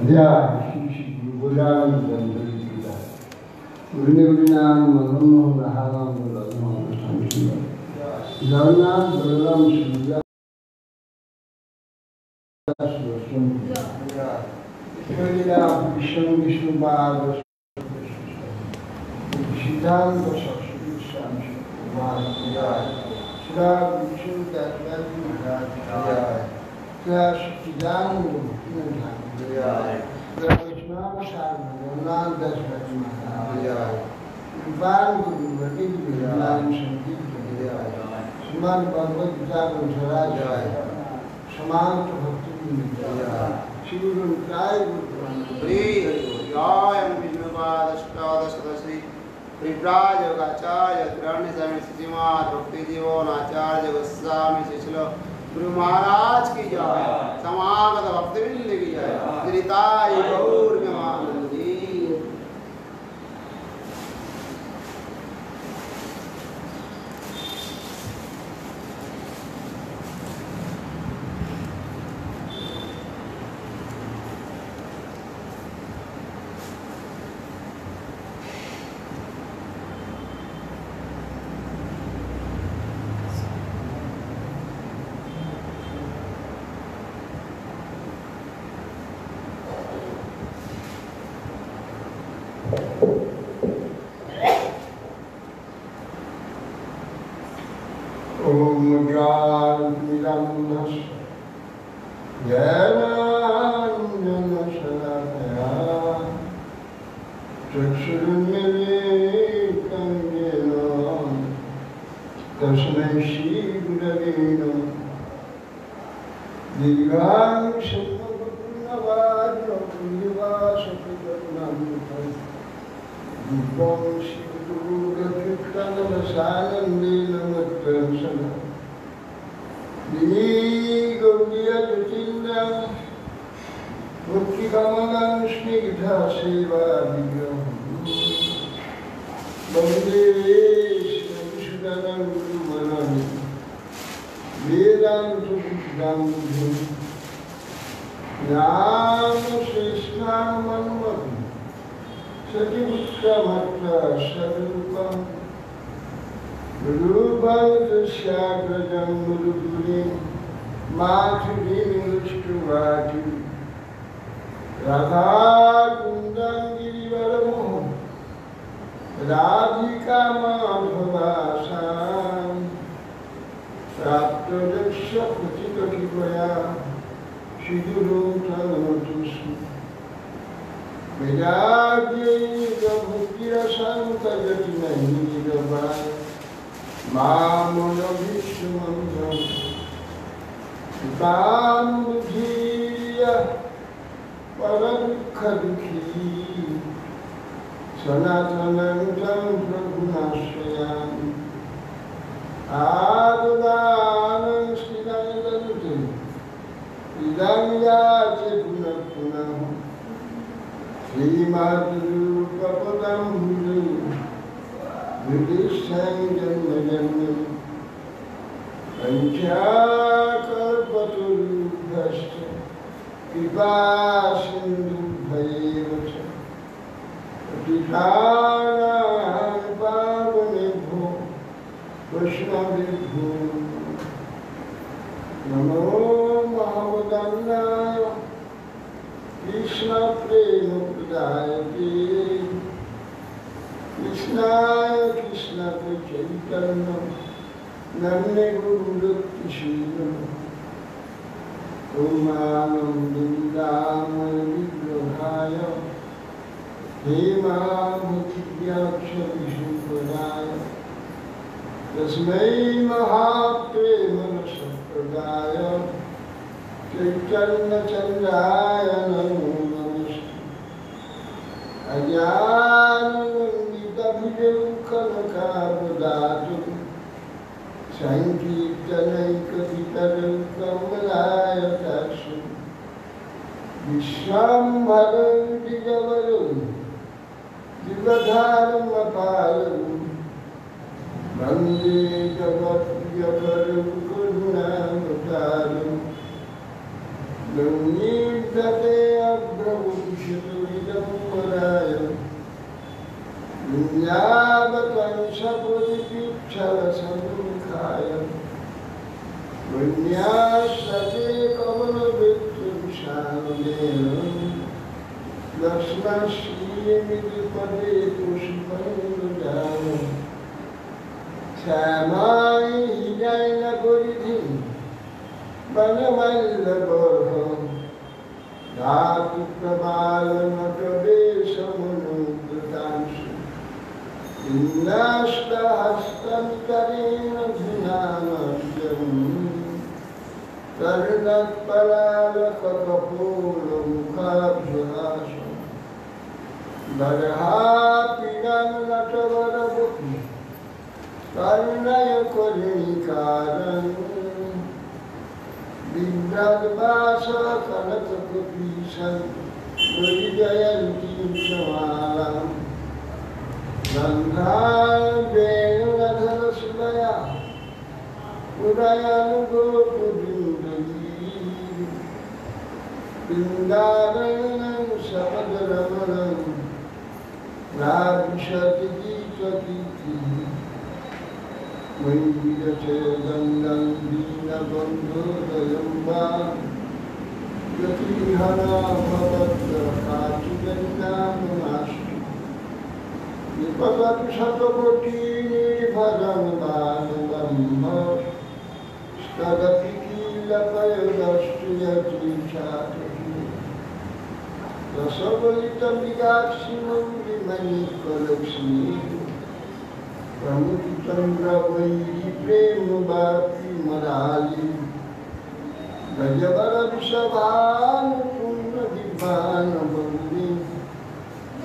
Ya, bulan dan kita. Uni-unian menunggu haram dalam tangan. Jangan dalam sudah sudah. Kita Vishnu Bhagavad Siddham Sasudisham Shamaya. Sudah Vishnu Dharma Maharaj. Sudah Siddham Maharaj. Krishna Sarvana Daswati Maharaj. Ivan Guru Vakil Vilan Sangeet. Srimad Bhagavad Gita Maharaj. Samant Bhakti Vinaya. Shri Guru Sai Guru Jai Vishnu Padashpadaspadasri Vipraj Yogacharya Tirani Sami Srimad Bhakti Jivan Acharya Goswami Srila Guru Maharaj ki jai, Samagata Bhakti Vrinda ki jai, Sritai Gaur Premanand ji. Om Gyanidam Jnanam Shalakaya Chakshurunmilitam Jnana Tasmai Shri Gurave Namah Divang Shanavadra Purnivasapitaranamukam Divam Shri Guru Kirtanavasanandina Matvansana Dini Gaudiya Jatinda Mukti Kamagan Snigdha Seva Vigraham Bande Shansudanan Guru Manani Vedam Sukudam Bhum Nama Srishnam Manmati Satyavuttamatra Sadrupam Rupam Tasyagrajam Murupurim Mathurim Lushtuvati Radha Kundam Girivaram Radhika Madhavasam Raptadaksha Pratika Kivaya Shidurum Tanamatusmi Vedāgya Bhukira Sankajati Nahidavaya Māmuna Vishwamam Sukam Buddhiya Paradukha Dukhi Sanatanantam Prabhunashrayam Ādudanam Sridharadantam Idam Yāche Punah Punah Srimad Rupa Padam Bhuju Vidishang Janma Janma Panchakalpaturu Bhashta Kripa Sindhu Bhaivacha Patitanam Pavanebho Vaishnavibho Namo Mahavadannaya Krishna Prema Pradayate Krishnaya Krishna Chaitanya Namne Guru Bhakti Shinam Om Anandindama Vigrahaya Hema Bhakti Vishnu Pradaya Tasmai Mahaprema Sapradaya Chaitanya Chandaya Namo Namaste Ajnanandita Bhujankanakabodhatu Sankirtanaikavitaram Kamalayatasam Vishwambharam Digavaram Divadharam Aparam Vande Jagat-Yakaram Karunamataram Nirtate Abhravu पुण्यावतंशपुरिपीक्षलसंखाय पुण्याश्रते कमलवृक्षविशालेन लक्ष्मणश्रीमितिपदे पुष्पैर्जाय श्यामाय हिरण्यपुरिधिं वनमल्लगर्भं धातुप्रबालनटवेशमनुद्रुतांशु इन्द्राष्टहस्तमितरेण धुनामर्जम् कर्णत्पलालककपोलमुखाभ्युहासं बर्हापीडं नटवरवपुः कर्णयकर्णिकारं बिभ्रद्वासकनककुपीशं मुरिजयन्तीं समालां गन्धावेणुरधरसुलया उदयानुगोपुबिन्दगी वृन्दावनं शपदरमणं राविशति गीतगीतिः मयीरचे गन्धं दीनबन्धोदयं वा यतिहना भवद्काचिगन्धामनास्तु निपततु शतकोटिनिर्भरं दानवम् तदपि किलपयदस्तु यतीशातहि रसबलितमृगाक्षिमं विमणिकलक्ष्मी प्रमुदितन्द्रवैरी प्रेमवापी मराली गजबरविषभानुपूर्णदिव्यानवल्ली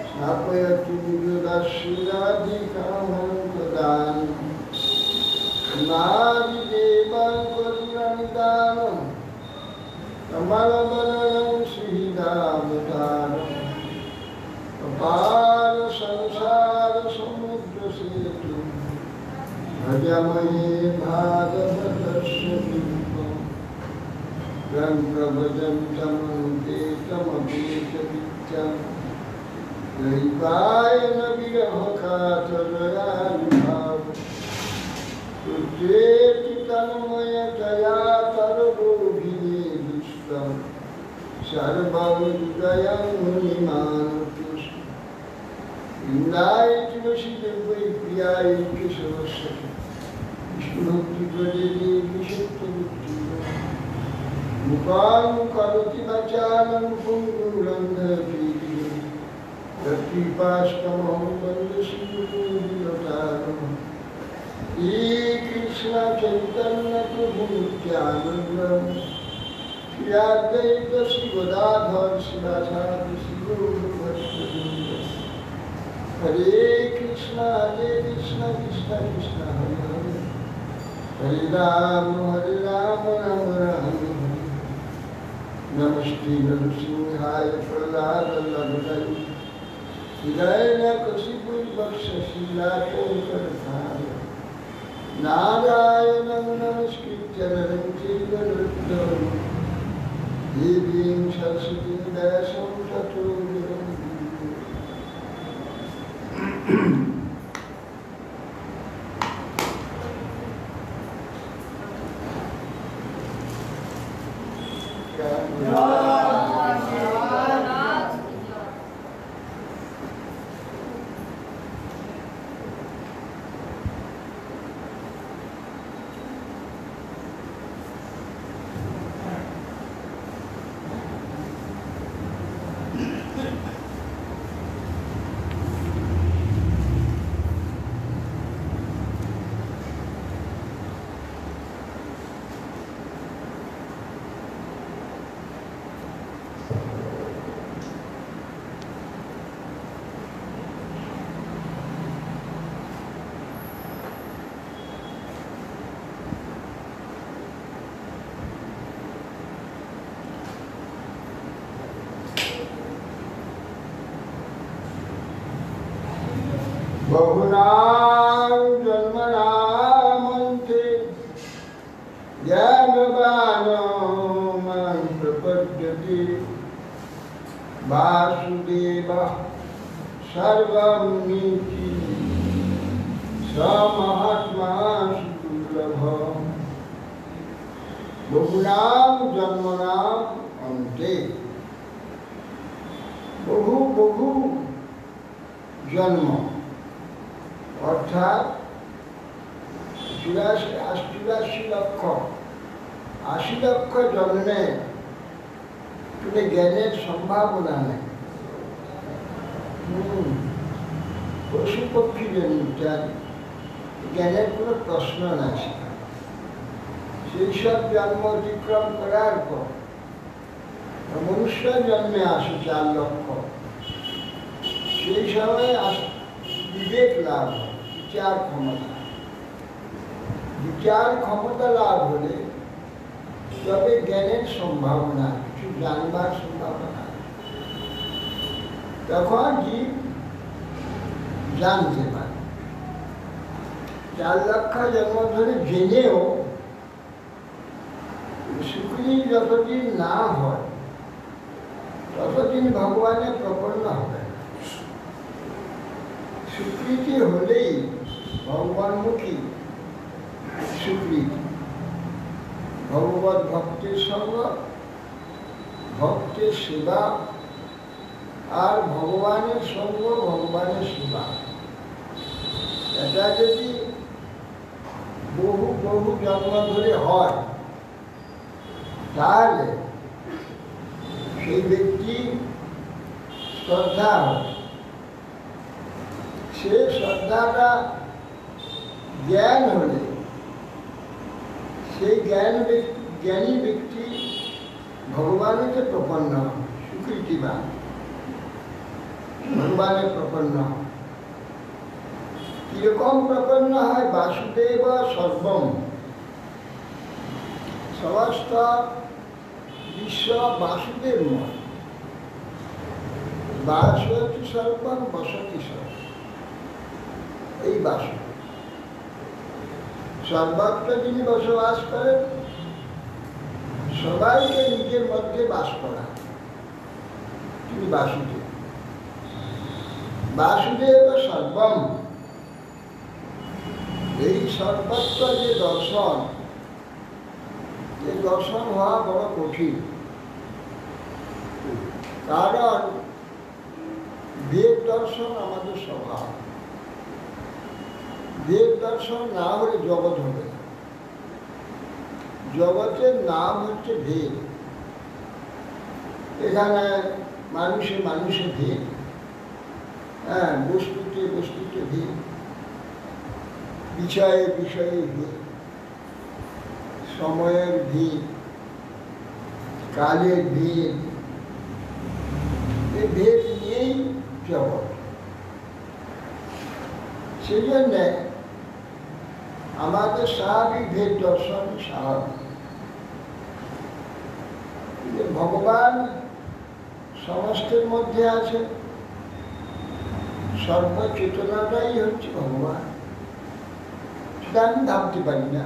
स्थापयतु मृगशिराधिकामं ददामि नादिदेवं करुणनिदानं कमलबलनं श्रीदावतारम् अपार संसार समुद्रसेतु भजमहे भागवतस्य दीपं रङ्गभजन्तमन्तेतमपेतवित्यं दैवायनविरहकातरयानुभाव तुजेति तन्मयतया तरगोभिनेदुष्टं सर्वमुदयं मुनिमानतुष्ट इंदाय तुलसी देवै प्रियाय केशवस्य विष्णुभक्तिप्रदे देवी सत्यवती मुखां करोति वाचालं पुंगुरन्धकीर्ति यत्कृपाष्टमं वन्दे श्रीगुरुदेवतारम् हे कृष्ण चैतन्य प्रभु नित्यानन्द श्री अद्वैत श्री गदाधर शिवासादि श्रीगुरुभक्तवृन्द हरे कृष्ण कृष्ण कृष्ण हरे हरे हरे राम राम राम नमस्ते नरसिंहाय प्रह्लादवल्लभाय हिरण्यकशिपुर्वक्षशिलाशङ्करधाय नारायणं नमस्कृत्य नरं चैव नरोत्तमं देवीं सरस्वतीं व्यासं ततो बहुनां जन्मनामन्ते ज्ञानवानो मां प्रपद्यते वासुदेवः सर्वमिति स महात्मा सुदुर्लभ बहुनाम जन्मनाम अन्ते। বহু বহু জন্ম অর্থাৎ ৮৪ লক্ষ ৮০ লক্ষ জন্মে তুমি জ্ঞানের সম্ভাবনা নেই। পশু পক্ষী জন্মটার জ্ঞানের কোনো প্রশ্ন নাই সেখানে। সেই সব জন্ম অতিক্রম করার পর মনুষ্য জন্মে আসে ৪ লক্ষ। সেই সময় বিবেক লাভ হয়, বিচার ক্ষমতা। বিচার ক্ষমতা লাভ হলে তবে জ্ঞানের সম্ভাবনা, কিছু জানবার সম্ভাবনা, তখন জীব জানতে পারে। ৪ লক্ষ জন্ম ধরে জেনেও সুখী যতদিন না হয় ততদিন ভগবানে প্রপন্ন হবে না। স্বীকৃতি হলেই ভগবানমুখী স্বীকৃতি। ভগবত ভক্তের সঙ্গ, ভক্তের সেবা, আর ভগবানের সঙ্গ, ভগবানের সেবা, এটা যদি বহু বহু জন্ম ধরে হয় তাহলে সেই ব্যক্তি শ্রদ্ধা হয়। সে শ্রদ্ধাটা জ্ঞান হলে সেই জ্ঞানী ব্যক্তি ভগবানকে প্রপন্ন হয়, স্বীকৃতিবান, ভগবানের প্রপন্ন হয়। কিরকম প্রপন্ন হয়? বাসুদেব সর্বম, সমস্ত বিশ্ব বাসুদেবময়। বাসতি সর্বম বসতি সর্বম, এই বাসুদেব সর্বত্র যিনি বসবাস করেন, সবাইকে নিজের মধ্যে বাস করা, তিনি বাসুদেব। বাসুদেব সর্বম, এই সর্বত্র যে দর্শন, এই দর্শন হওয়া বড় কঠিন। কারণ বেদ দর্শন আমাদের স্বভাব। বেদ দর্শন না হলে জগৎ হবে না। জগতের নাম হচ্ছে ভেদ। এখানে মানুষে মানুষে ভেদ, বস্তুতে বস্তুতে ভেদ, বিষয়ে বিষয়ে ভেদ, সময়ের ভেদ, কালের ভেদ, এই ভেদ নিয়েই জগৎ। সেই জন্যে আমাদের স্বাভাবিক ভেদ দর্শন স্বাভাবিক। ভগবান সমস্তের মধ্যে আছে, সর্বচেতনাটাই হচ্ছে ভগবান। সেটা আমি ভাবতে পারি না,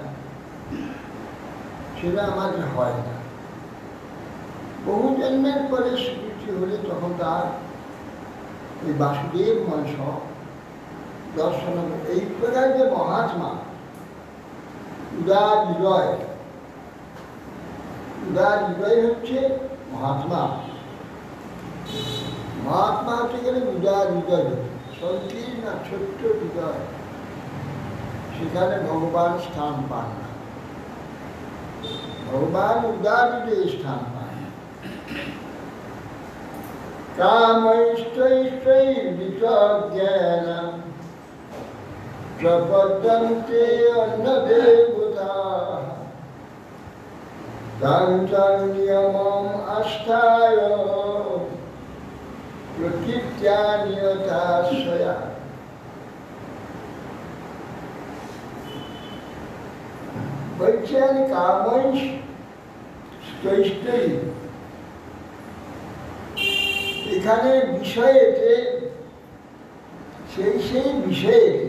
সেটা আমাদের হয় না। বহু জন্মের পরে স্বীকৃতি হলে তখন তার ওই বাসুদেব মঞ্চ দর্শন হবে। এই প্রকার যে মহাত্মা, উদার হৃদয়, উদার হৃদয় হচ্ছে মহাত্মা। মহাত্মা হতে গেলে উদার হৃদয় হচ্ছে, সংকীর্ণ ছোট্ট হৃদয়, সেখানে ভগবান স্থান পান না। ভগবান উদার হৃদয়ে স্থান পান। কামৈষ্টৈষ্টৈর্বিতজ্ঞানম প্রপদ্যন্তে অন্নদেবতাঃ তাং নিয়মম আস্থায় প্রকৃত্যা নিয়তাশ্রয়া। বলছেন কামৈষ্টৈষ্টৈ, এখানে বিষয়েতে সেই সেই বিষয়েতে,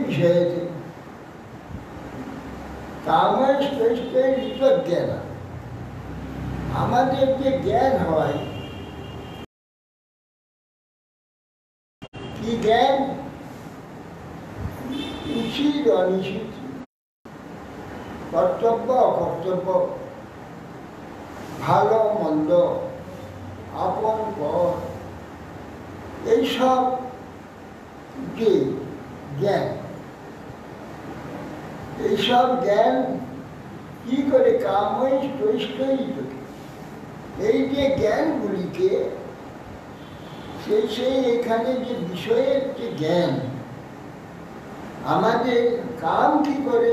বিষয়েতে কামৈষ্টৈষ্টৈর জ্ঞান। আমাদের যে জ্ঞান হয়, কি জ্ঞান? অনিশ্চিত, কর্তব্য অকর্তব্য, ভালো মন্দ, আপন পর, এইসব যে জ্ঞান, এইসব জ্ঞান কি করে কামই তৈষ্টই, এই যে জ্ঞানগুলিকে সেই এখানে যে বিষয়ের যে জ্ঞান, আমাদের কাম কি করে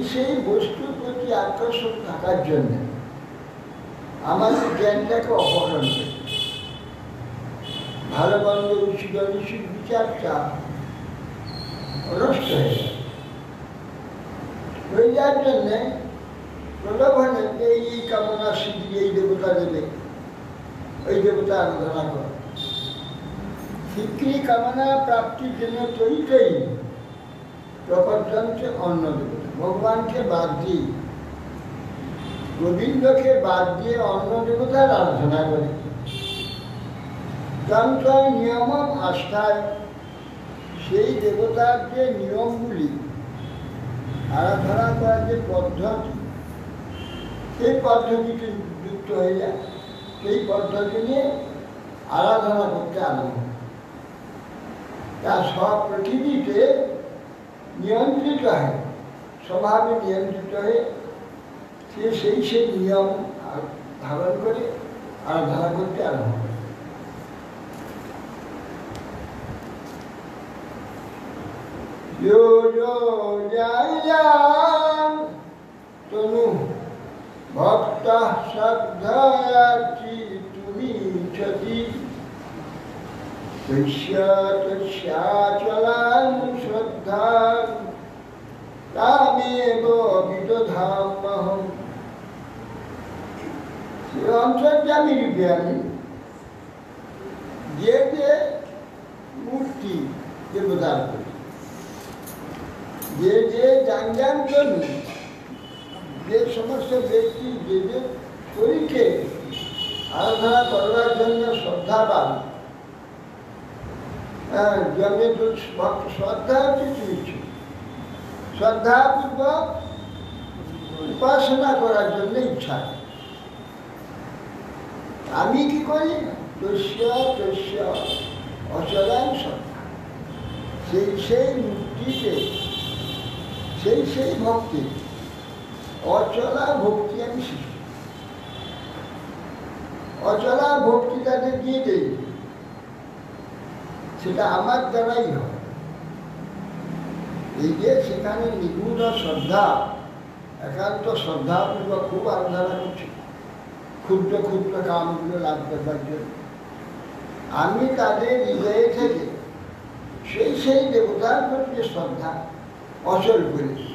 সেই বস্তুর প্রতি আকর্ষণ থাকার জন্য আমাদের জ্ঞানটাকে অপহরণ করে ভালো মন্দ উচিত অনিশ্চিত বিচারটা নষ্ট হয়ে যাওয়ার জন্যে প্রলোভনে এই কামনা সিদ্ধি, এই দেবতা দেবে, ওই দেবতা আরাধনা করে। শীঘ্রই কামনা প্রাপ্তির জন্য তৈরি প্রপঞ্চে অন্য দেবতা, ভগবানকে বাদ দিয়ে, গোবিন্দকে বাদ দিয়ে অন্য দেবতার আরাধনা করে। তন্ত্র নিয়ম আস্থায় সেই দেবতার যে নিয়মগুলি, আরাধনা করার যে পদ্ধতি, সেই পদ্ধতিতে যুক্ত হয়ে যায়, সেই পদ্ধতি নিয়ে আরাধনা করতে আরম্ভ। তা সব পৃথিবীতে নিয়ন্ত্রিত হয়, স্বভাবে নিয়ন্ত্রিত হয়ে সে সেই নিয়ম ধারণ করে আরাধনা করতে আরম্ভ করে। তনু ভক্ত শ্রদ্ধার্থী তুমি ছতি তস্যাচলাং শ্রদ্ধা তামেব বিদধাম্যহম। অন্তর্যামী রূপে আমি যে যে মূর্তি দেবতার করি, যে যে জাঙ্গান করি, যে সমস্ত ব্যক্তি যে যে শরীরকে আরাধনা করবার জন্য শ্রদ্ধাবান, জন্মে শ্রদ্ধা হচ্ছে চুইছে, শ্রদ্ধাপূর্বক উপাসনা করার জন্য ইচ্ছা। আমি কি করি? তস্য অচলাং শ্রদ্ধা, সেই মূর্তিতে সেই ভক্তি, অচলা ভক্তি আমি শিখি। অচলা ভক্তি তাদের দিয়ে দেই, সেটা আমার দ্বারাই হয়। এই যে সেখানে নিগুণ শ্রদ্ধা, একান্ত শ্রদ্ধাপূর্বক খুব আরাধনা করছি ক্ষুদ্র ক্ষুদ্র কামগুলো লাভ করবার জন্য, আমি তাদের হৃদয়ে থেকে সেই দেবতার প্রতি শ্রদ্ধা অচল করেছি।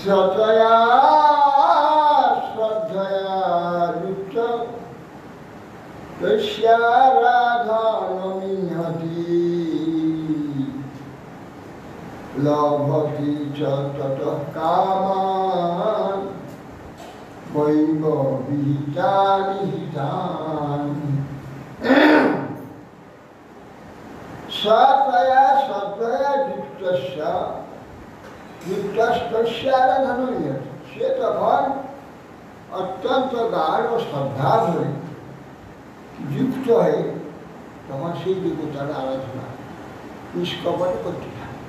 শ্রদ্ধয়া যুক্ত তস্যারাধনমিহতি লভতি চ ততঃ কামান বৈব বিহিতানি হিতানি। শ্রদ্ধয়া যুক্তস্যারাধনমিহতি, সে তখন অত্যন্ত গাঢ় শ্রদ্ধা ধরে যুক্ত হয়ে তখন সেই দেবতার আরাধনা নিষ্কপটে করতে থাকে।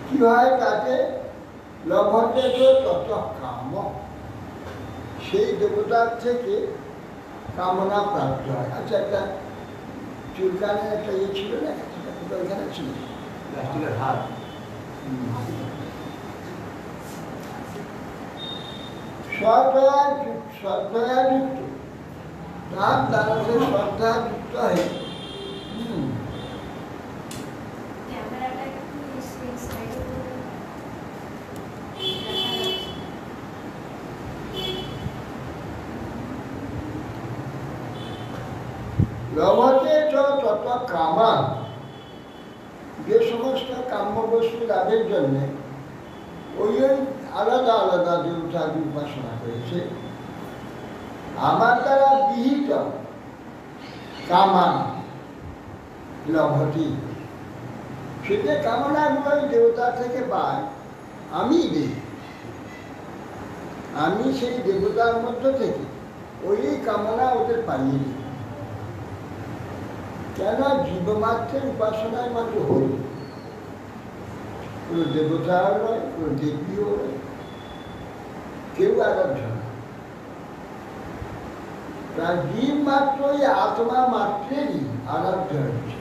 কি হয় তাতে? লভতে তত কাম, সেই দেবতার থেকে কামনা প্রাপ্ত হয়। আচ্ছা, একটা চুলকানের একটা ইয়ে ছিল না, ওইখানে ছিল প্লাস্টিকের হাত, শ্রদ্ধা যুক্ত, তার দ্বারা সে শ্রদ্ধা যুক্ত হয়ে লভতে তত কামান, যে সমস্ত কাম্য বস্তু লাভের জন্য ওই আলাদা আলাদা দেবতাকে উপাসনা করেছে, আমার দ্বারা বিহিত কামান লভতি, সে যে কামনাগুলো দেবতা থেকে পায় আমি দিই, আমি সেই দেবতার মধ্য থেকে ওই কামনা ওদের পাইয়ে দিই। কেন? জীবমাত্রের উপাসনায় মাত্র হল, কোনো দেবতাও নয়, কোনো দেবীও নয়, কেউ আরাধ্য নয়। তার জীব মাত্রই আত্মা মাত্রেরই আরাধ্য হচ্ছে,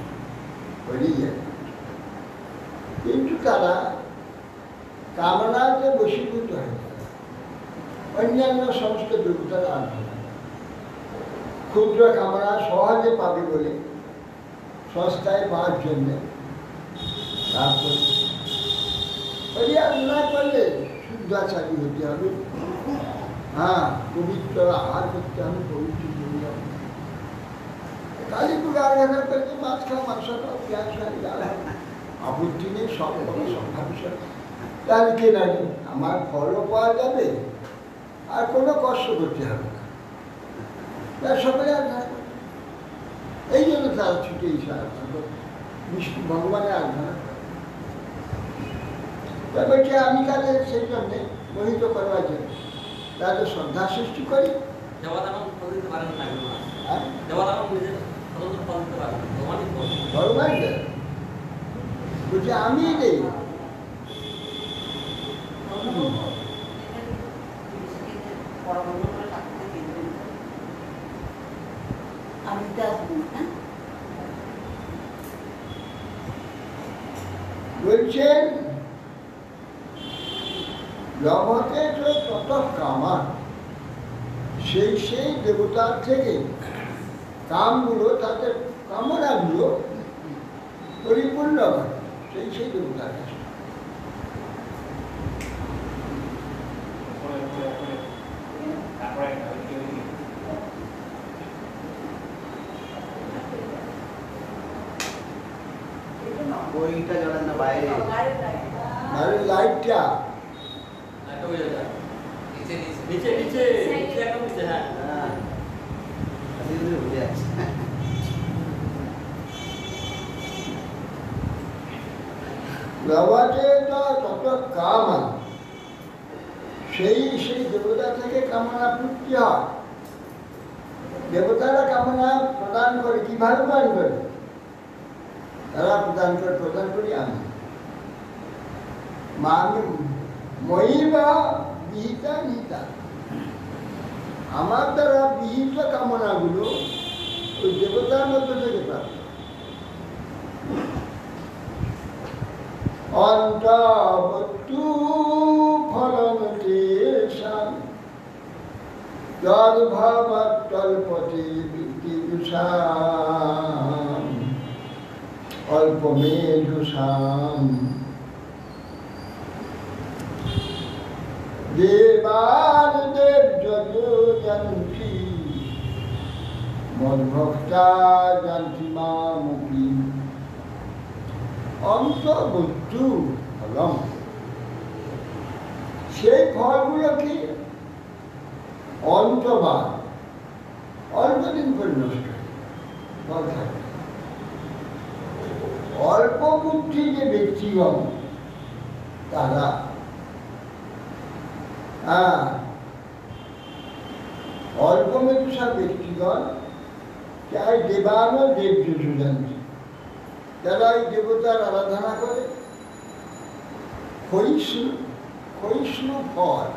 কিন্তু তারা কামনাতে বশীভূত হয়ে যায়, অন্যান্য সমস্ত দেবতার আরাধনা, ক্ষুদ্র কামনা সহজে পাবে বলে সস্তায় পাওয়ার জন্যে তারপরে আরাধনা করলে শুদ্ধাচারী হতে হবে, হ্যাঁ, পবিত্র আহার করতে হবে, পবিত্র হতে হবে। কালী পুজো আরাধনা করতে মাছ খাও, মাংস খাও, পেঁয়াজ খাও, আপত্তি নেই, সব সম্ভাবিত। তাহলে কে জানি আমার ফলও পাওয়া যাবে আর কোনো কষ্ট করতে হবে না, সকলে আরাধনা করে। এই জন্য তারা ছুটে এসে আরাধনা করে, বিষ্ণু ভগবানের আরাধনা করে। বলছে আমি তাদের সেই জন্যে মোহিত করবার জন্য তাদের শ্রদ্ধা সৃষ্টি করি। ভগবান বলছে আমি দেই, বলছেন লভতে তত কামা, সেই সেই দেবতার থেকে কামগুলো, তাদের কামনাগুলো পরিপূর্ণ হয় সেই সেই দেবতার কাছে। বইটা জ্বলেন না বাইরে, বাইরের লাইটটা লভতে তত কামা, সেই সেই দেবতা থেকে কামনা পূর্তি হয়। দেবতারা কামনা প্রদান করে, কিভাবে প্রদান করে? তারা প্রদান করি আমি, মই বা বিহিতা নিহিতা, আমার দ্বারা বিহিত কামনাগুলো ওই দেবতার মধ্যে থেকে প্রাপ্ত। অন্তবতু ফলন তেষাং যদ্ভবত্তল্পতে বিদ্যুষাং অল্পমেধুষাং দেবান দেবযজন্তি মদ্ভক্তা যন্তি মামপি অন্তবতু ফলম। সেই ফলগুলো কি? অন্তবাদ, অল্পদিন করে নষ্ট ফল থাকে। অল্প বুদ্ধি যে ব্যক্তিগণ তারা অল্প মেধুষা ব্যক্তিগণ চাই দেবান দেবযজন্তি, যারা এই দেবতার আরাধনা করে, ক্ষয়িষ্ণু ফল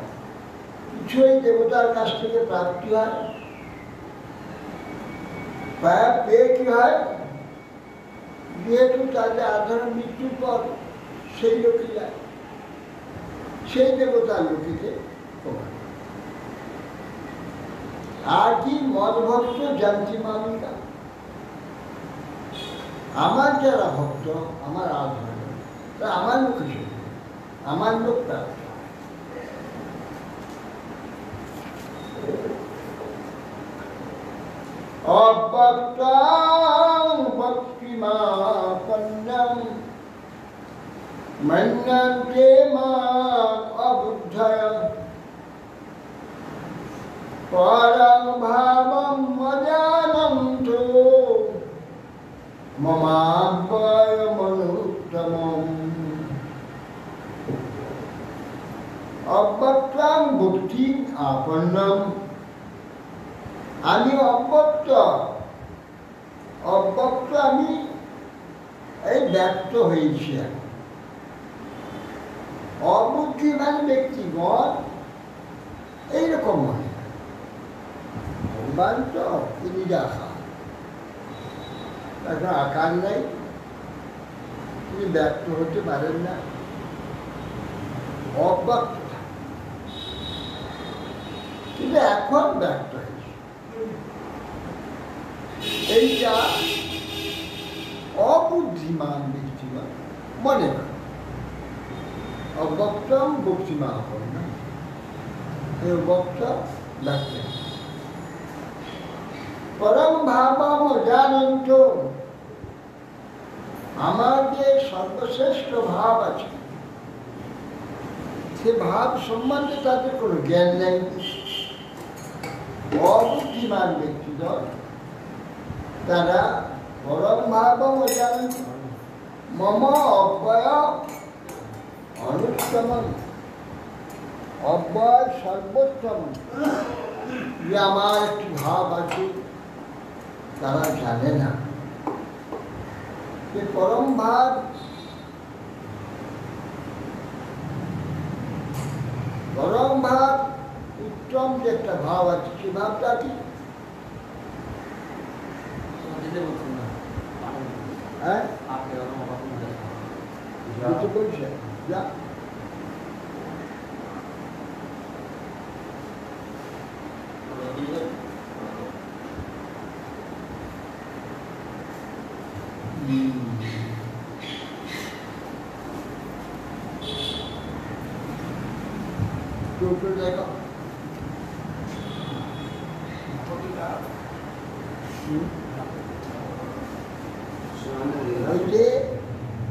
কিছু এই দেবতার কাছ থেকে প্রাপ্তি হয়। পেয়ে কি হয়? যেহেতু তাদের আধার মৃত্যুর পর সেই লোকে যায়, সেই দেবতার লোকেতে আর কি মদভক্ত জানতি মামিকা, আমার যারা ভক্ত, আমার আধার, তা আমার লোক হিসেবে, আমার লোক প্রাপ্ত। অভক্তাং ভক্তিমাপন্নং মন্যন্তে মাম অবুদ্ধয় পরং ভাবং অজানন্তো মমাব্যয়মনুত্তমম অব্যক্তাং ভক্তি আপন্নম। আমি অব্যক্ত, অব্যক্ত আমি এই ব্যক্ত হয়েছি। অবুদ্ধিমান ব্যক্তিগণ এইরকম মনে ভগবান তো তিনি রাখা, এখন আকার নাই, তিনি ব্যক্ত হতে পারেন না, অব্যক্ত। কিন্তু এখন ব্যক্ত হয়েছে, এইটা অবুদ্ধিমান ব্যক্তিগণ মনে করে। অব্যক্তম ভক্তিমান হয় না, এই অব্যক্ত ব্যক্ত। পরম ভাবম অজানন্ত, আমার যে সর্বশ্রেষ্ঠ ভাব আছে সে ভাব সম্বন্ধে তাদের কোনো জ্ঞান নেই। অবুদ্ধিমান ব্যক্তিগণ তারা পরম ভাবম অজানন্ত মম অব্যয় অনুত্তম, অব্যয় সর্বোত্তম যে আমার একটি ভাব আছে তারা জানে না। যে পরম ভাব উত্তম যে একটা ভাব আছে সে ভাবটা কি? হ্যাঁ বলছে যা দেখো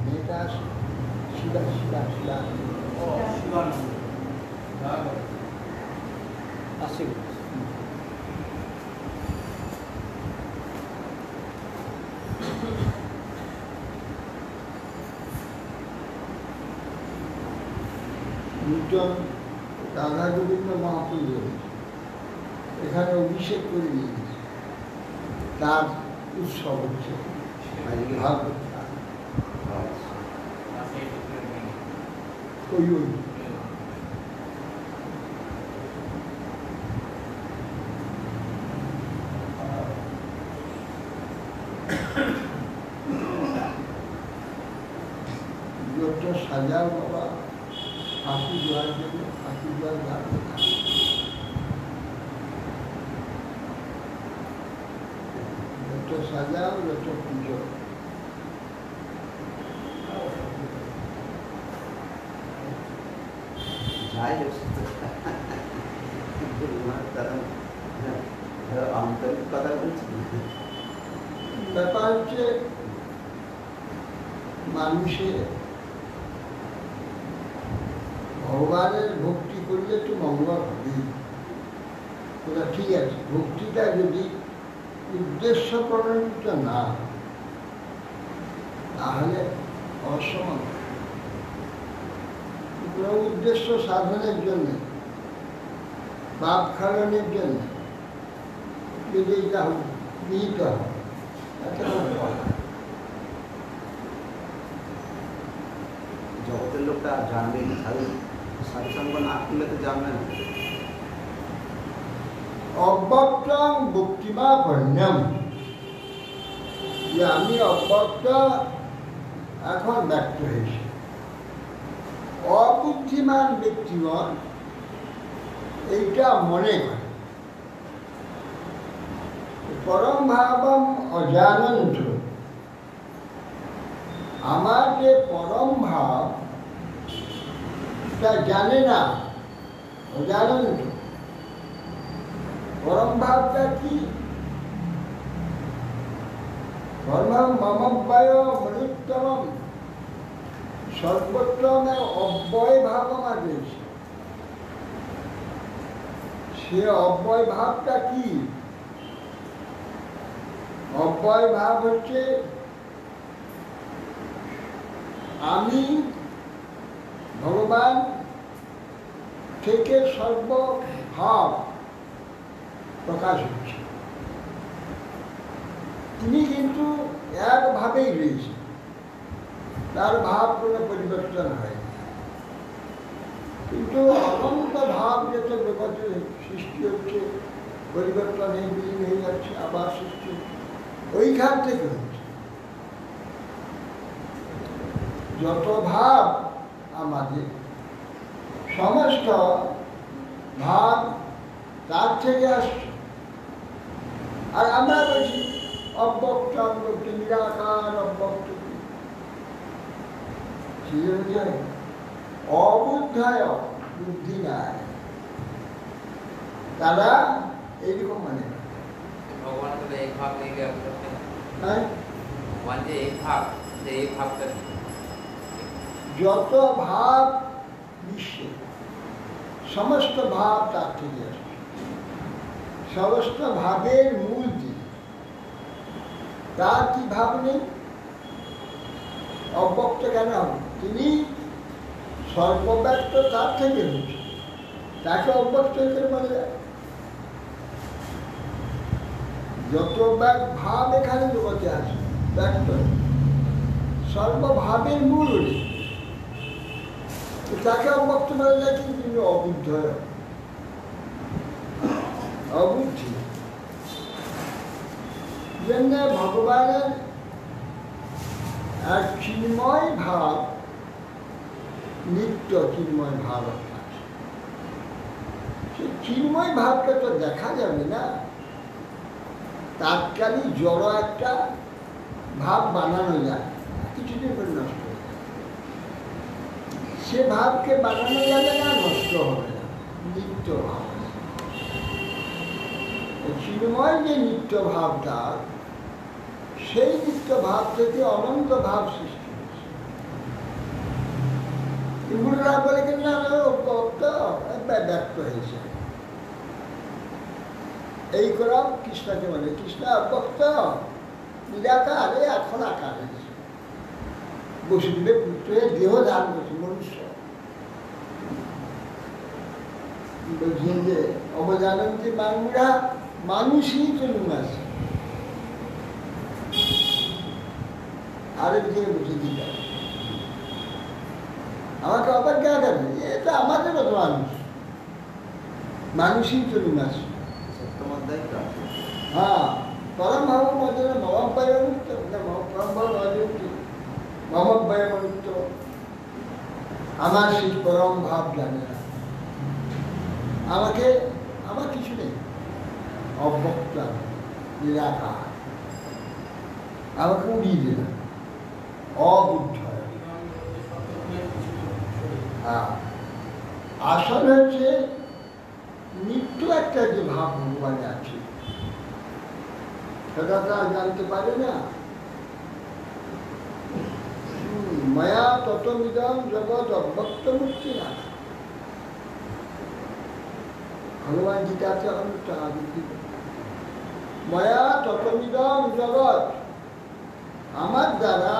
মেয়েটা শিবা শিবা শিবা নূতন রাধা গোবিন্দ মহাপ্রভু এখানে অভিষেক করে নিয়েছে, তার উৎসব হচ্ছে ভাগবত। সাজাও বাবা ফাঁকি দেওয়ার জন্য, ফাঁকি দেওয়ার যাবে না। যত সাজাও যত পুজো, যাই আন্তরিক কথা বলছি। ব্যাপার হচ্ছে মানুষের ভগবানের ভক্তি করলে তো মঙ্গল হবে, ওটা ঠিক আছে। ভক্তিটা যদি উদ্দেশ্য প্রণোদিত না তাহলে অসমান। কোনো উদ্দেশ্য সাধনের জন্য, পাপ খাওয়ানোর জন্য যদি এটা বিহিত হয় জগতের লোকটা জানবে সাধু সঙ্গ না করলে তো জানবে না। অব্যক্তং ভক্তিমা ভন্যম, যে আমি অব্যক্ত এখন ব্যক্ত হয়েছি। অবুদ্ধিমান ব্যক্তিগণ এইটা মনে করে। পরম ভাবম অজানন্ত, আমার যে পরম ভাব তা জানে না, অজানন্ত। পরম ভাবটা কি? পরম মমব্যয় মনুত্তম, সর্বোত্তম অব্যয় ভাব আমার রয়েছে। সে অব্যয় ভাবটা কি? অব্যয় ভাব হচ্ছে আমি ভগবান থেকে সর্বভাব প্রকাশ হচ্ছে। তিনি কিন্তু একভাবেই রয়েছে, তার ভাব কোনো পরিবর্তন হয়। কিন্তু অনন্ত ভাব যেটা জগতে সৃষ্টি হচ্ছে, পরিবর্তন হয়ে বিলীন হয়ে যাচ্ছে, আবার সৃষ্টি হচ্ছে, ওইখান থেকে হচ্ছে। যত ভাব আমাদের, সমস্ত ভাব তার থেকে আসছে। আর আমরা বলছি অব্যক্ত অব্যক্ত, নিরাকার অব্যক্ত। অবুদ্ধায় বুদ্ধি নাই, তারা এইরকম মানে भगवान का एक भाग नहीं गया হ্যাঁ, भगवान जी एक भाग से एक भाग तक যত ভাব বিশ্বে, সমস্ত ভাব তার থেকে আসছে। সমস্ত ভাবের মূল তিনি, তার কি ভাব নেই? অব্যক্ত কেন হবে? তিনি সর্বব্যক্ত, তার থেকে হচ্ছে, তাকে অব্যক্ত করে বলা যায়। যত ভাব এখানে জগতে আছে ব্যক্ত, সর্বভাবের মূল উনি, তাকে অব্যক্ত বলা যায়। কিন্তু তিনি অবুদ্ধ, অবুদ্ধি। জন্য ভগবানের এক চিন্ময় ভাব, নিত্য চিন্ময় ভাব আছে। সেই চিন্ময় ভাবটা তো দেখা যাবে না, তাৎকালিক জড় একটা ভাব বানানো যায়, কিছুদিন পরে নষ্ট হয়ে যায়। সে ভাবকে বানানো যাবে না, নষ্ট হবে না, নিত্য ভাব। চিন্ময় যে নিত্য ভাবটা, সেই নিত্য ভাব থেকে অনন্ত ভাব সৃষ্টি হয়েছে। ইমুরা বলে কেন ব্যক্ত হয়েছে, এই করম কৃষ্ণকে বলে। কৃষ্ণ অব্যক্ত, নিরাকার, এখন আকার হয়েছে। বসুদেবের পুত্রের দেহ দান করছে, মনুষ্য। বলছেন যে অবজানন্তি মানুষরা, মানুষই চলুন আছে। আরেক দিকে বুঝে দিতে আমাকে অপেক্ষা করবে, এটা আমাদেরও তো মানুষ, মানুষই চলুন আছে। হ্যাঁ, পরম ভাব মধ্যে মমব্যয় মুক্ত, পরম ভাব মমব্যয় মুক্ত। আমার সেই পরম ভাব জানে না, আমার কিছু নেই, অব্যক্ত, নিরাকার, আমাকে উড়িয়ে দিল, অবুদ্ধ। আসল হচ্ছে নিত্য একটা যে ভাব ভগবানে আছে, সেটা তারা জানতে পারে না। মায়া ততমিদম জগৎ অব্যক্ত মুক্তি না। ভগবান গীতাতে মায়া ততমিদম জগৎ, আমার দ্বারা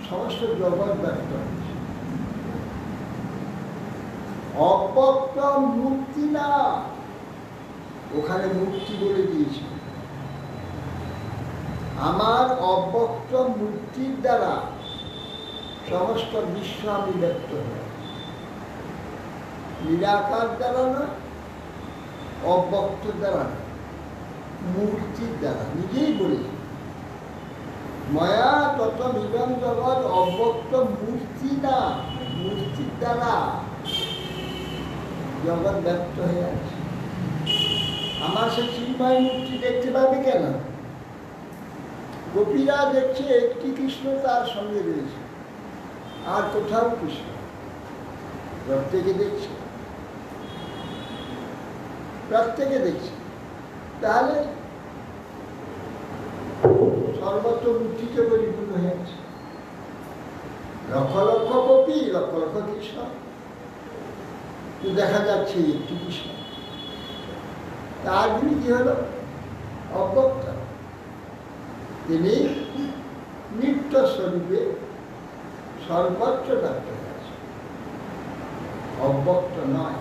সমস্ত জগৎ ব্যক্ত হয়েছে, অব্যক্ত মুক্তি না। ওখানে মুক্তি বলে দিয়েছে, আমার অব্যক্ত মুক্তির দ্বারা সমস্ত বিশ্ব আমি ব্যক্ত হয়। নিরাকার দ্বারা না, অব্যক্ত দ্বারা না, মূর্তির দ্বারা। নিজেই বলেছে মায়া তত নিগম জগৎ অব্যক্ত মূর্তি না, মূর্তির দ্বারা জগৎ ব্যক্ত হয়ে আছে। আমার সে চিন্ময় মূর্তি দেখতে পাবে কেন? গোপীরা দেখছে একটি কৃষ্ণ তার সঙ্গে রয়েছে, আর কোথাও কৃষ্ণ। প্রত্যেকে দেখছে, প্রত্যেকে দেখছে। তাহলে সর্বত্র মূর্তিতে পরিপূর্ণ হয়েছে। লক্ষ লক্ষ গোপী, লক্ষ লক্ষ কৃষ্ণ, দেখা যাচ্ছে একটি কৃষ্ণ। তার যিনি কি হলো? অব্যক্ত। তিনি নিত্য স্বরূপে সর্বত্র ব্যক্ত হয়ে আছে, অব্যক্ত নয়,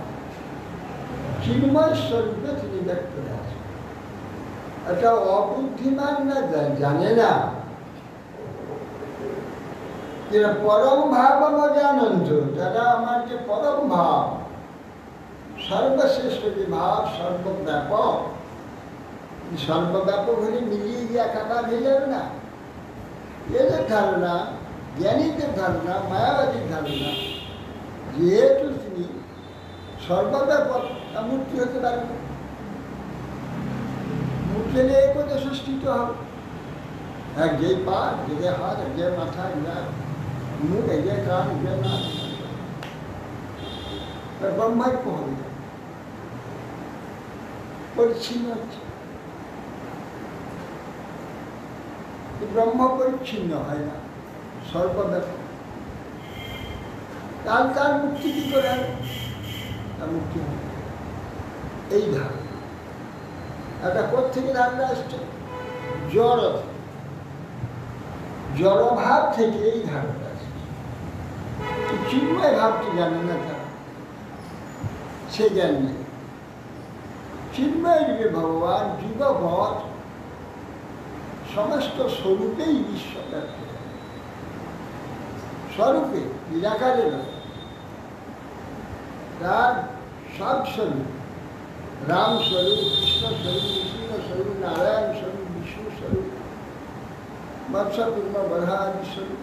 চিন্ময় স্বরূপে তিনি ব্যক্ত হয়ে আছেন। এটা অবুদ্ধিমান না জানে না যেটা পরম ভাব জানন্ত, যারা আমার যে পরম ভাব, সর্বশ্রেষ্ঠ যে ভাব, সর্বব্যাপক, সর্বব্যাপক হলে মিলিয়ে গিয়ে একাকার হয়ে যাবে না। এদের ধারণা, জ্ঞানীদের ধারণা, মায়াবাদীর ধারণা, যেহেতু তিনি সর্বব্যাপক, মূর্তি হতে পারেন না, মূর্তি হলে একদে সৃষ্টিত হবে। এক যে পা, যে হাত, এক যে মাথা, এক মুখ, এক যে কান, এক যে নাক, ব্রহ্মাক্য হবে, পরিচ্ছিন্ন হচ্ছে। ব্রহ্ম পরিচ্ছিন্ন হয় না, সর্বব্যাপক। তার মুক্তি কি করে হবে? তার মুক্তি হবে এই ধারণা। একটা কোথেকে ধারণা আসছে? জড়, জড়ভাব থেকে এই ধারণা আসছে। চিন্ময় ভাবটি জানে না তারা, সে জ্ঞান নেই। চিন্ময় রূপে ভগবান যুগপৎ সমস্ত স্বরূপেই বিশ্বব্যাপ্ত, স্বরূপে, নিরাকারে নয়। তার সব স্বরূপ, রাম স্বরূপ, কৃষ্ণ স্বরূপ, নৃসিংহ স্বরূপ, নারায়ণ স্বরূপ, বিষ্ণু স্বরূপ, মৎস্য কুর্ম বরাহ আদি স্বরূপ,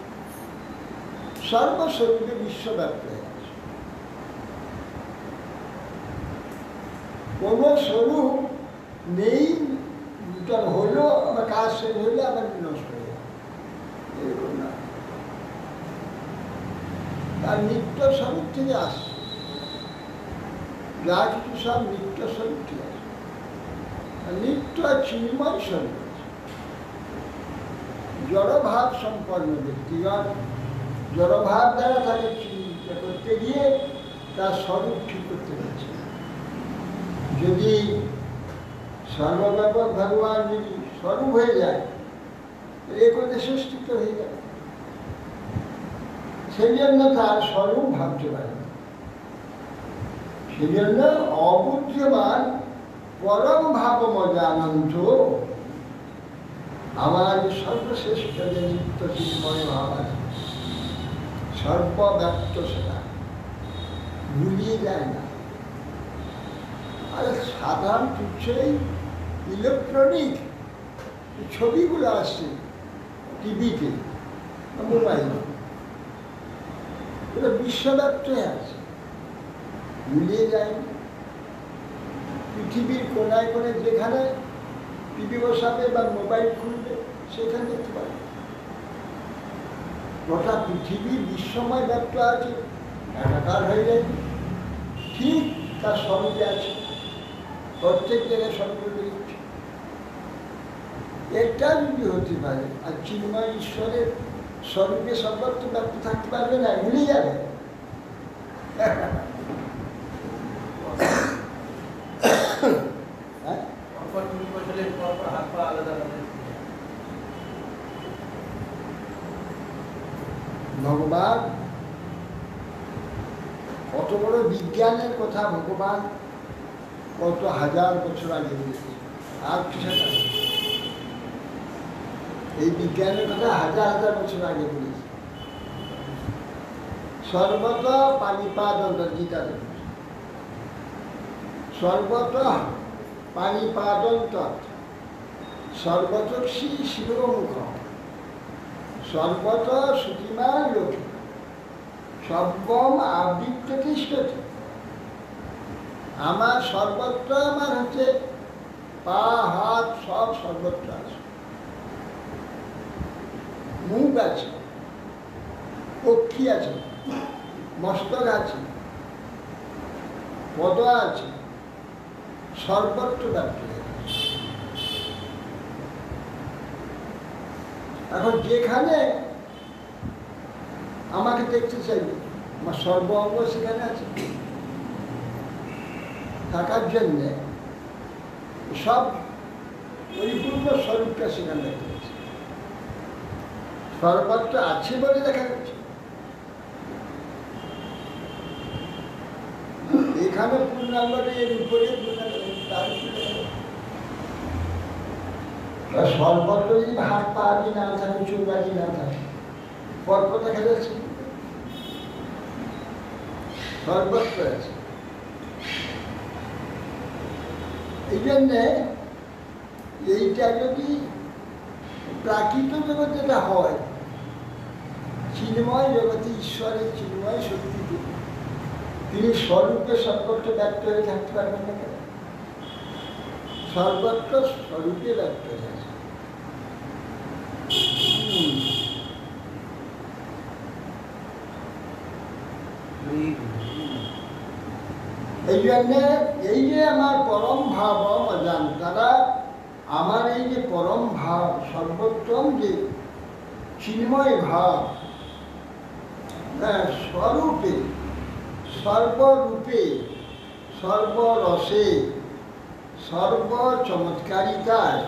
সর্বস্বরূপে বিশ্বব্যাপ্ত হয়ে আছে। কোন স্বরূপ নেই, নূতন হলো, আবার কাজ শেষ হইলে আবার বিনষ্ট হয়ে যাবে, এরকম না। তার নিত্য স্বরূপ থেকে আসছে, যা কিছু সব নিত্য স্বরূপ থেকে আসে। নিত্য চিন্ময় স্বরূপ আছে। জড়ভাব সম্পন্ন ব্যক্তিগণ জড়ভাব দ্বারা তাকে চিন্তা করতে গিয়ে তার স্বরূপ ঠিক করতে পারছে। যদি সর্বব্যাপক ভগবান যদি স্বরূপ হয়ে যায়, একদে সৃষ্টিত হয়ে যাবে। সেই জন্য তার স্বরূপ ভাবতে পারে না। সেই জন্য অবুদ্ধিমান পরম ভাব মজানন্ত আমার সর্বশ্রেষ্ঠ যে নিত্য চিন্ময় ভাব আছে, সর্বব্যাপ্ত, সেটা ভুলিয়ে যায় না। আর সাধারণ তুচ্ছই ইলেকট্রনিক ছবিগুলো আসছে টিভিতে, মোবাইলে, ওটা বিশ্বব্যাপ্ত হয়ে আছে, ভুলিয়ে যায়নি। পৃথিবীর কোনায় কোণে যেখানে টিভি বসাবে বা মোবাইল খুলবে সেখানে দেখতে পাবে। গোটা পৃথিবী বিশ্বময় ব্যপ্ত আছে, একাকার হয়ে যায়নি, ঠিক তার স্বরূপে আছে, প্রত্যেক জায়গায় স্বরূপে বেরোচ্ছে। এটা যদি হতে পারে, আর চিন্ময় ঈশ্বরের স্বরূপে সর্বত্র ব্যক্ত থাকতে পারবে না, ভুলে যাবে। ভগবান কত বড় বিজ্ঞানের কথা ভগবান কত হাজার বছর আগে বলেছে, আর কিছু না, এই বিজ্ঞানের কথা হাজার হাজার বছর আগে বলেছে। সর্বত পানিপাদ গীতাতে, সর্বত পানিপাদন্ত, সর্বচক্ষী শিরোমুখ, সর্বত সুতিমান লোক, সর্বম আবৃত্ত তিষ্ঠতি। আমার সর্বত্র, আমার হচ্ছে পা, হাত, সব সর্বত্র আছে। মুখ আছে, পক্ষী আছে, মস্তক আছে, পদ আছে, সর্বত্র ব্যাপ্ত হয়ে আছে। এখন যেখানে আমাকে দেখতে চাইবে, আমার সর্ব অঙ্গ সেখানে আছে, থাকার জন্যে সব পরিপূর্ণ স্বরূপটা সেখানে দেখা যাচ্ছে, সর্বত্র আছে বলে দেখা যাচ্ছে। এখানে পূর্ণাঙ্গটা এর উপরে সর্বত্র যদি হাত পা আদি না থাকে, চোখ আদি না থাকে, পর্ব দেখা যাচ্ছে সর্বত্র আছে। এই জন্যে এইটা যদি প্রাকৃত জগৎ যেটা হয়, চিন্ময় জগতে ঈশ্বরের চিন্ময় শক্তিতে তিনি স্বরূপে সর্বত্র ব্যক্ত হয়ে থাকতে পারবেন না কেন? সর্বত্র স্বরূপে ব্যক্ত হয়ে আছে। এই জন্যে এই যে আমার পরম ভাব অজান, তারা আমার এই যে পরম ভাব, সর্বোত্তম যে চিন্ময় ভাব, স্বরূপে সর্বরূপে সর্বরসে সর্ব চমৎকারিতায়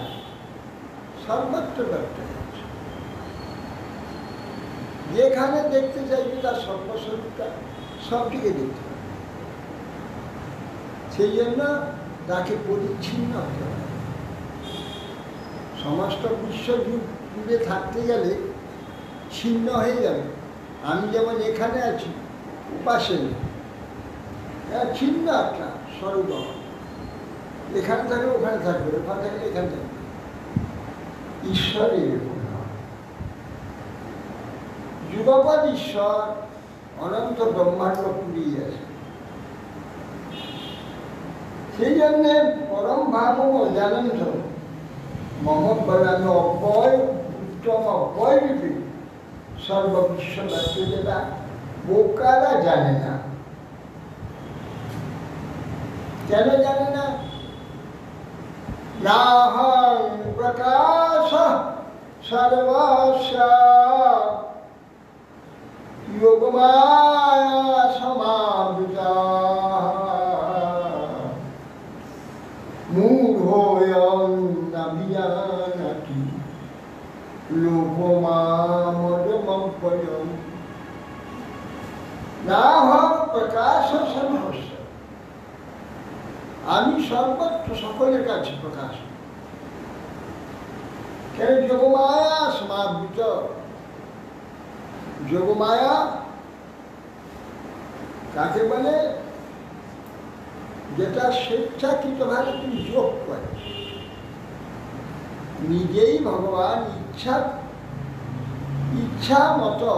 সর্বত্র ব্যক্ত হয়েছে। যেখানে দেখতে চাইবে তার সর্বস্বরূপটা সবটিকে দেখতে হবে। সেই জন্য তাকে পরিচ্ছিন্ন হতে হবে। সমস্ত বিশ্ব জুড়ে থাকতে গেলে ছিন্ন হয়ে যাবে। আমি যেমন এখানে আছি উপাসে, ছিন্ন একটা স্বরূপ, এখানে থাকলে ওখানে থাকবে, ওখানে থাকলে এখানে থাকবে। ঈশ্বরের যুগপদ ঈশ্বর অনন্ত ব্রহ্মাণ্ড পুরিয়ে আছে। সেই জন্যে পরম ভাব অজানন্ত মম বলানো অব্যয় উত্তম অব্যয় রূপে সর্ববিশ্ব ব্যক্ত, যেটা বোকারা জানে না। কেন জানে না? নাহং প্রকাশ সর্বস্য যোগমায়া সমাবৃতা মূঢ়োऽয়ং ন বিজানাতি লোকমামদমব্যয়ম। নাহং প্রকাশ সর্বস্য, আমি সর্বত্র সকলের কাছে প্রকাশ। কেন? যোগমায়া সমাবৃত। যোগমায়া কাকে বলে? যেটা স্বেচ্ছাকৃতভাবে তুমি যোগ করে, নিজেই ভগবান ইচ্ছা মতো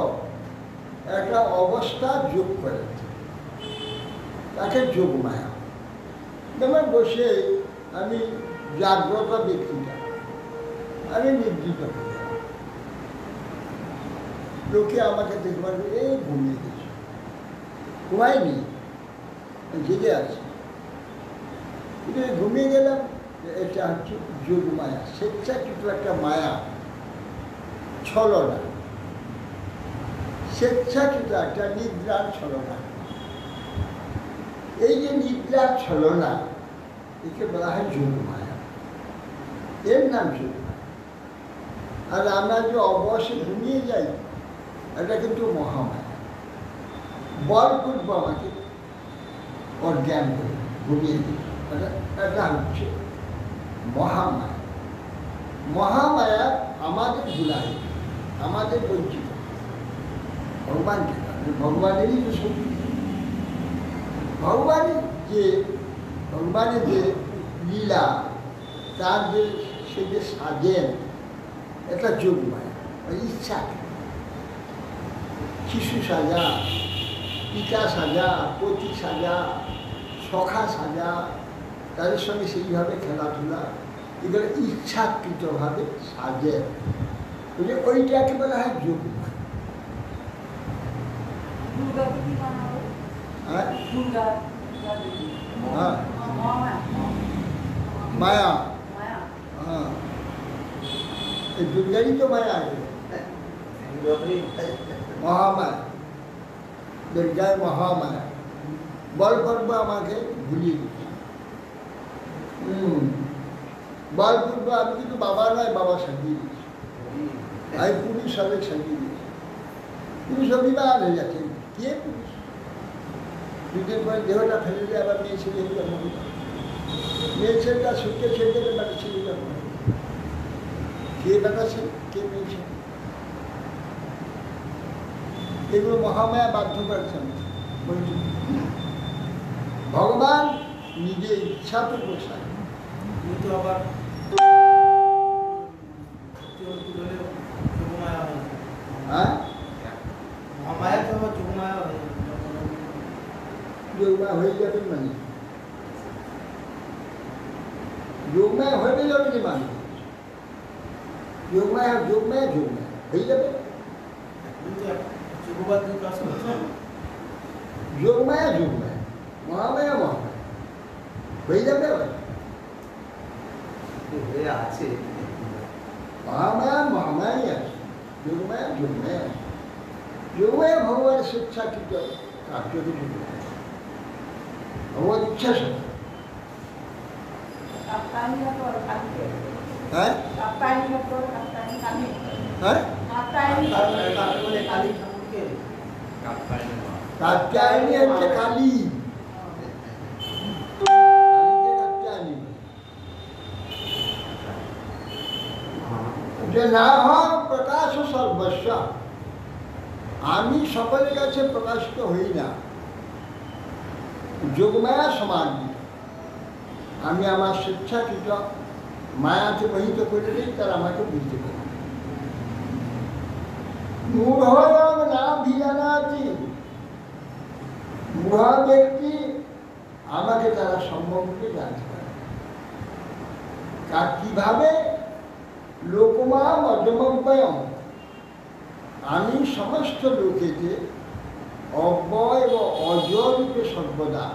একটা অবস্থা যোগ করে, তাকে যোগমায়া। যেমন বসে আমি জাগ্রত ব্যক্তিটা, আমি নিদ্রিত হয়ে গেলাম, লোকে আমাকে দেখবার এই ঘুমিয়ে গেছে, ঘুমাইনি, জেগে আছে, কিন্তু ঘুমিয়ে গেলাম। এটা হচ্ছে যোগমায়া, স্বেচ্ছাকৃত একটা মায়া, ছলনা, স্বেচ্ছাকৃত একটা নিদ্রার ছলনা। এই যে নিদ্রার ছলনা, একে বলা হয় যোগমায়া, এর নাম যোগমায়া। আর আমরা যে অবশ্যই ঘুমিয়ে যাই, এটা কিন্তু মহামায়া। বল করবো আমাকে অজ্ঞান করে ঘুমিয়ে দিই, এটা হচ্ছে মহামায়া। মহামায়া আমাদের ভুলাই, আমাদের বঞ্চিত। ভগবানকে, ভগবানেরই তো শক্তি। ভগবানের যে লীলা, তার যে সে যে সাজেন, এটা যোগমায়া, ইচ্ছা। শিশু সাজা, পিতা সাজা, পতি সাজা, সখা সাজা, তাদের সঙ্গে সেইভাবে খেলাধুলা, এগুলো ইচ্ছাকৃতভাবে সাজে, ওইটাকে বলা হয় যোগমায়া। মায়া, হ্যাঁ, এই দুর্গারই তো মায়া আছে, মহামায়া। দুর্গায় মহামায়া। বল করবো আমাকে ভুলিয়ে দিচ্ছে। বল করবো, আমি কিন্তু বাবা নয়, বাবা সাজিয়ে দিচ্ছি, আমি পুলিশ হবে সাজিয়ে দিচ্ছি। পুলিশ অভিমান হয়ে যাচ্ছে, কে পুলিশ? দুদিন পরে দেহটা ফেলে দিয়ে আবার মেয়ে ছেলে জন্ম দিল। মেয়ে ছেলেটা সুখে ছেড়ে দেবে, বাড়ি ছেলে জন্ম দিল। কে বেটা ছেলে, কে মেয়ে ছেলে? এগুলো মহামায়া বাধ্য করেছেন। ভগবান নিজে ইচ্ছাতে বসায়। কিন্তু আবার যোগমায়া হয়। হ্যাঁ, মহামায়া তো আবার যোগমায়া হয়। যোগমায়া হয়ে যাবে মানে যোগমায়া হয়ে যাবে যে মানে যোগমায়া যোগমায়া যোগমায়া হয়ে যাবে। কিন্তু যোগবাদ দুই কাজ করছে। যোগমায়া যোগমায়া, মহামায়া মহামায়া হয়ে যাবে। হয়ে আছে। মহামায়া মহামায়াই আছে, যোগমায়া যোগমায়া আছে। যোগমায়া ভগবানের স্বেচ্ছাকৃত কার্য কিছু নয়। ভগবান ইচ্ছা শক্তি। হ্যাঁ হ্যাঁ, কালী ঠাকুরকে কাত্যায়নী হচ্ছে কালী। কালীকে কাত্যায়নী যে না হয় প্রকাশ সর্বস্ব। আমি সকলের কাছে প্রকাশিত হই না। যোগমায়া সমান। আমি আমার স্বেচ্ছাকৃত মায়াকে মোহিত করে দিই, তারা আমাকে বুঝতে পারে। মূঢ় না ভিজানাতি, মূঢ় ব্যক্তি আমাকে তারা সম্ভবকে জানতে পারে। কিভাবে? লোকমা অজমব্যয়ম, আমি সমস্ত লোকেতে অব্যয় ও অজরূপে সর্বদা।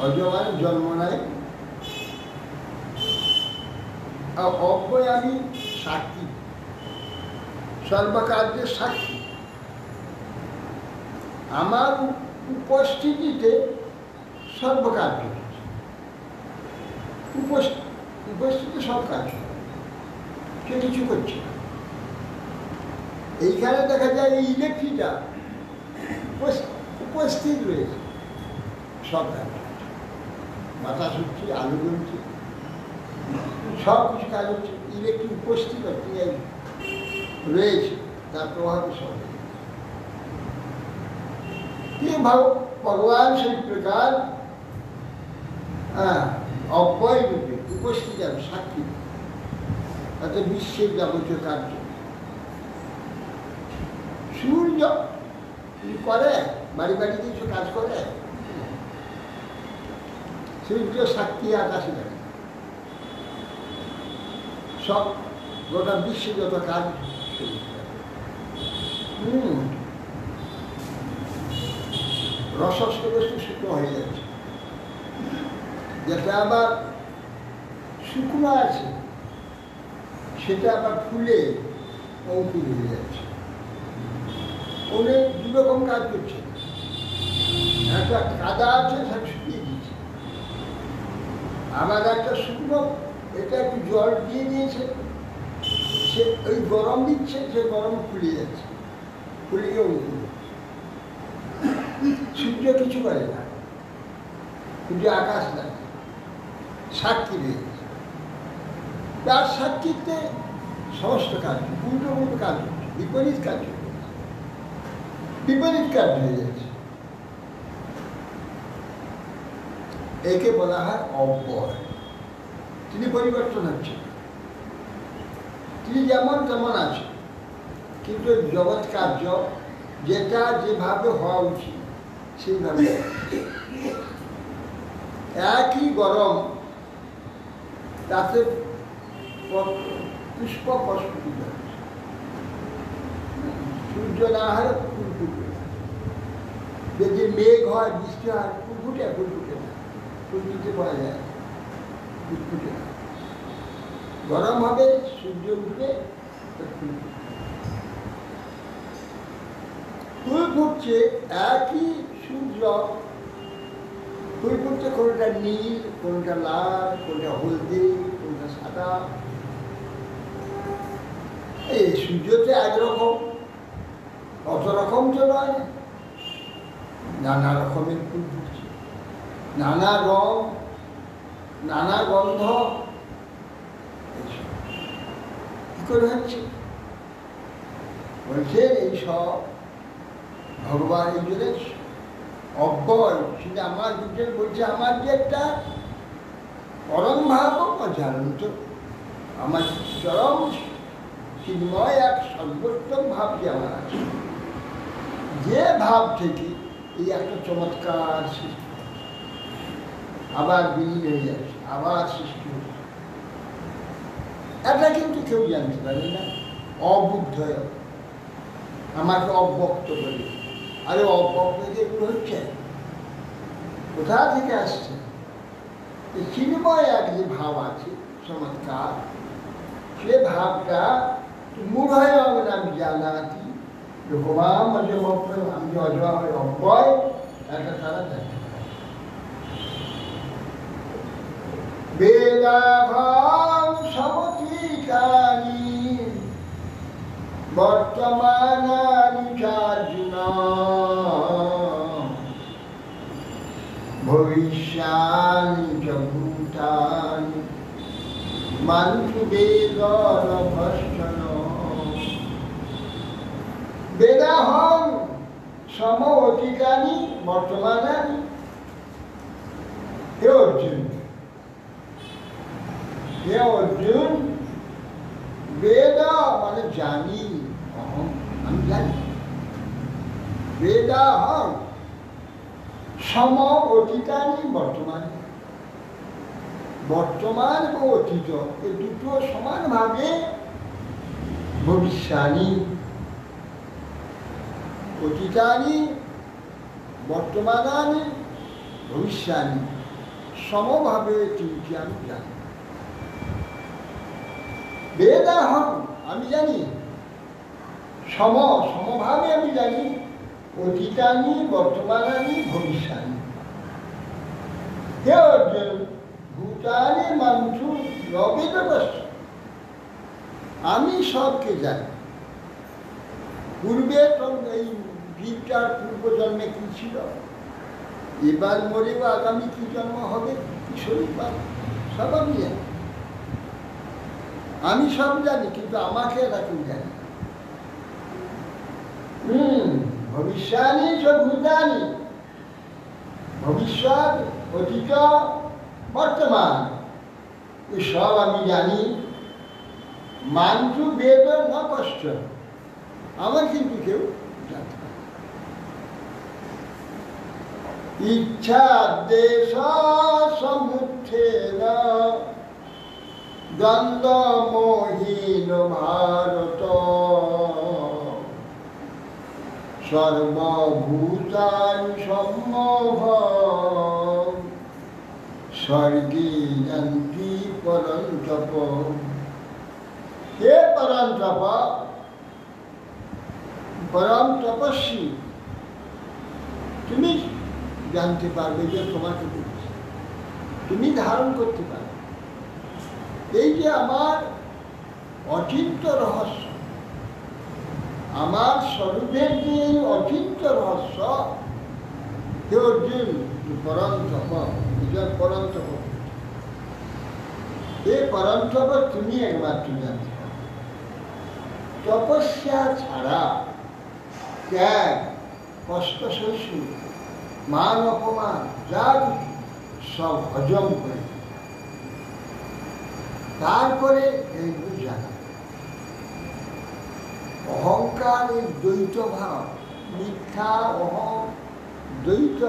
অজ মানে জন্ম নাই, আর অব্যয় আমি সাক্ষী, সর্বকার্যের সাক্ষী। আমার উপস্থিতিতে সর্বকার্য হচ্ছে। উপস্থিতি সব কাজ, সে কিছু করছে না। এইখানে দেখা যায় এই ইলেকট্রিকটা উপস্থিত রয়েছে, সব কাজ বাতাস হচ্ছে, আলু জ্বলছে, সব কিছু কাজ হচ্ছে। ইলেকট্রিক উপস্থিত রয়েছে, তার প্রভাবে সব। ভগবান সেই প্রকার অব্যয় রূপে উপস্থিত আছে, সাক্ষী। তাতে বিশ্বের যাবতীয় কার্য। সূর্য করে, বাড়ি বাড়ি কিছু কাজ করে, সূর্য সাক্ষী আকাশে থাকে। সব গোটা বিশ্বে যত কাজ রসস্থ বস্তু শুকনো হয়ে যাচ্ছে, যেটা আবার শুকনো আছে সেটা আবার ফুলে অঙ্কুর হয়ে যাচ্ছে। অনেক দুরকম কাজ করছে। একটা কাদা আছে, সব শুকিয়ে দিচ্ছে। আবার একটা শুকনো, এটা একটু জল দিয়ে দিয়েছে, সে ওই গরম দিচ্ছে, সে গরম ফুলে যাচ্ছে, ফুলে গিয়ে অঙ্কুর। সূর্য কিছু করে না, সূর্য আকাশ না, সাক্ষী রয়েছে। তার সাক্ষীতে সমস্ত কাজ, উল্টো উল্টো কাজ হচ্ছে, বিপরীত কাজ হচ্ছে, বিপরীত কাজ হয়ে যাচ্ছে। একে বলা হয় অব্যয়। তিনি পরিবর্তন হচ্ছে, তিনি যেমন তেমন আছে, কিন্তু জগৎ কার্য যেটা যেভাবে হওয়া উচিত সেইভাবে। একই গরম, তাতে পুষ্প প্রস্ফুটিত হচ্ছে। সূর্য না হয় ফুলফুটে, যদি মেঘ হয়, বৃষ্টি হয়, ফুলফুটে ফুলফুটে না, ফুলফুটে পাওয়া যায়, ফুলফুটে না। গরম হবে, সূর্য উঠবে, ফুল ফুটছে। একই সূর্য ফুল ফুটছে, কোনটা নীল, কোনটা লাল, কোনটা হলদে, কোনটা সাদা। এই সূর্য তো একরকম, অত রকম তো নয়। নানা রকমের ফুল ফুটছে, নানা রং, নানা গন্ধ। কি করে হচ্ছে? বলছেন এইসব ভগবান এই জন্য অব্যয়। সেটা আমার দুজন বলছে, আমার যে একটা পরম ভাব অজান্ত, আমার চরম চিন্ময় এক সর্বোত্তম ভাব যে আমার আছে, যে ভাব থেকে এই একটা চমৎকার সৃষ্টি আবার বিলীন হয়ে যাচ্ছে, আবার সৃষ্টি হচ্ছে। এটা কিন্তু কেউ জানতে পারে না, অবুদ্ধ আমাকে অব্যক্ত বলে। আরে অব্যক্ত যেগুলো হচ্ছে কোথা থেকে আসছে? চিন্ময় এক যে ভাব আছে চমৎকার, সে ভাবটা মূঢ়য় আমি জানাতি ভগবান মানে আমি অজয় অব্যয়, একটা তারা দেখতে পারে। বেদাভাব সমতিকানি বর্তমানানি চার্জুনা ভবিষ্যানি চ ভূতানি মানসু বেদরভষ্টন। বেদাহং সম অতীতানি বর্তমানানি। হে অর্জুন, হে অর্জুন, বেদ মানে জানি, অহং আমি জানি। বেদাহং সম অতীতানি বর্তমানে, বর্তমান ও অতীত এই দুটো সমানভাবে ভবিষ্যানি, অতীতানি বর্তমানানি ভবিষ্যানি, সমভাবে তিনটি আমি জানি। বেদাহং আমি জানি, সমভাবে আমি জানি, অতীতানি বর্তমানানি ভবিষ্যানি। হে অর্জুন, ভূতানি মানসু নবেদবস্ত, আমি সবকে জানি। পূর্বে এই জীবটার পূর্বজন্মে কি ছিল, এবার মরেও আগামী কি জন্ম হবে, কি শরীর পাবে, সব আমি জানি। আমি সব জানি, কিন্তু আমাকে এরা কেউ জানি। ভবিষ্যানি সব ভূতানি, ভবিষ্যৎ অতীত বর্তমান সব আমি জানি। মানসু বেদ না কষ্ট, আমার কিন্তু কেউ জানতে পারে। ইচ্ছা দেশ সমুত্থেন দ্বন্দ্ব মোহীন ভারত সর্বভূতানি সম্মোহ স্বর্গে যন্তি পরন্তপ। হে পরন্তপ, পরম তপস্বী, তুমি জানতে পারবে যে তোমাকে বলছি, তুমি ধারণ করতে পারবে এই যে আমার অচিন্ত রহস্য, আমার স্বরূপের যে অচিন্ত রহস্য। হে অর্জুন, পরন্তপ, নিজের পরন্তপ, এই পরন্তপ তুমি একমাত্র জানতে পারবে। তপস্যা ছাড়া ত্যাগ, কষ্ট সহিষ্ণু, মান অপমান যা কিছু সব হজম করে তারপরে এইগুলো জানা। অহংকার, এই দ্বৈত ভাব, মিথ্যা অহং দ্বৈত,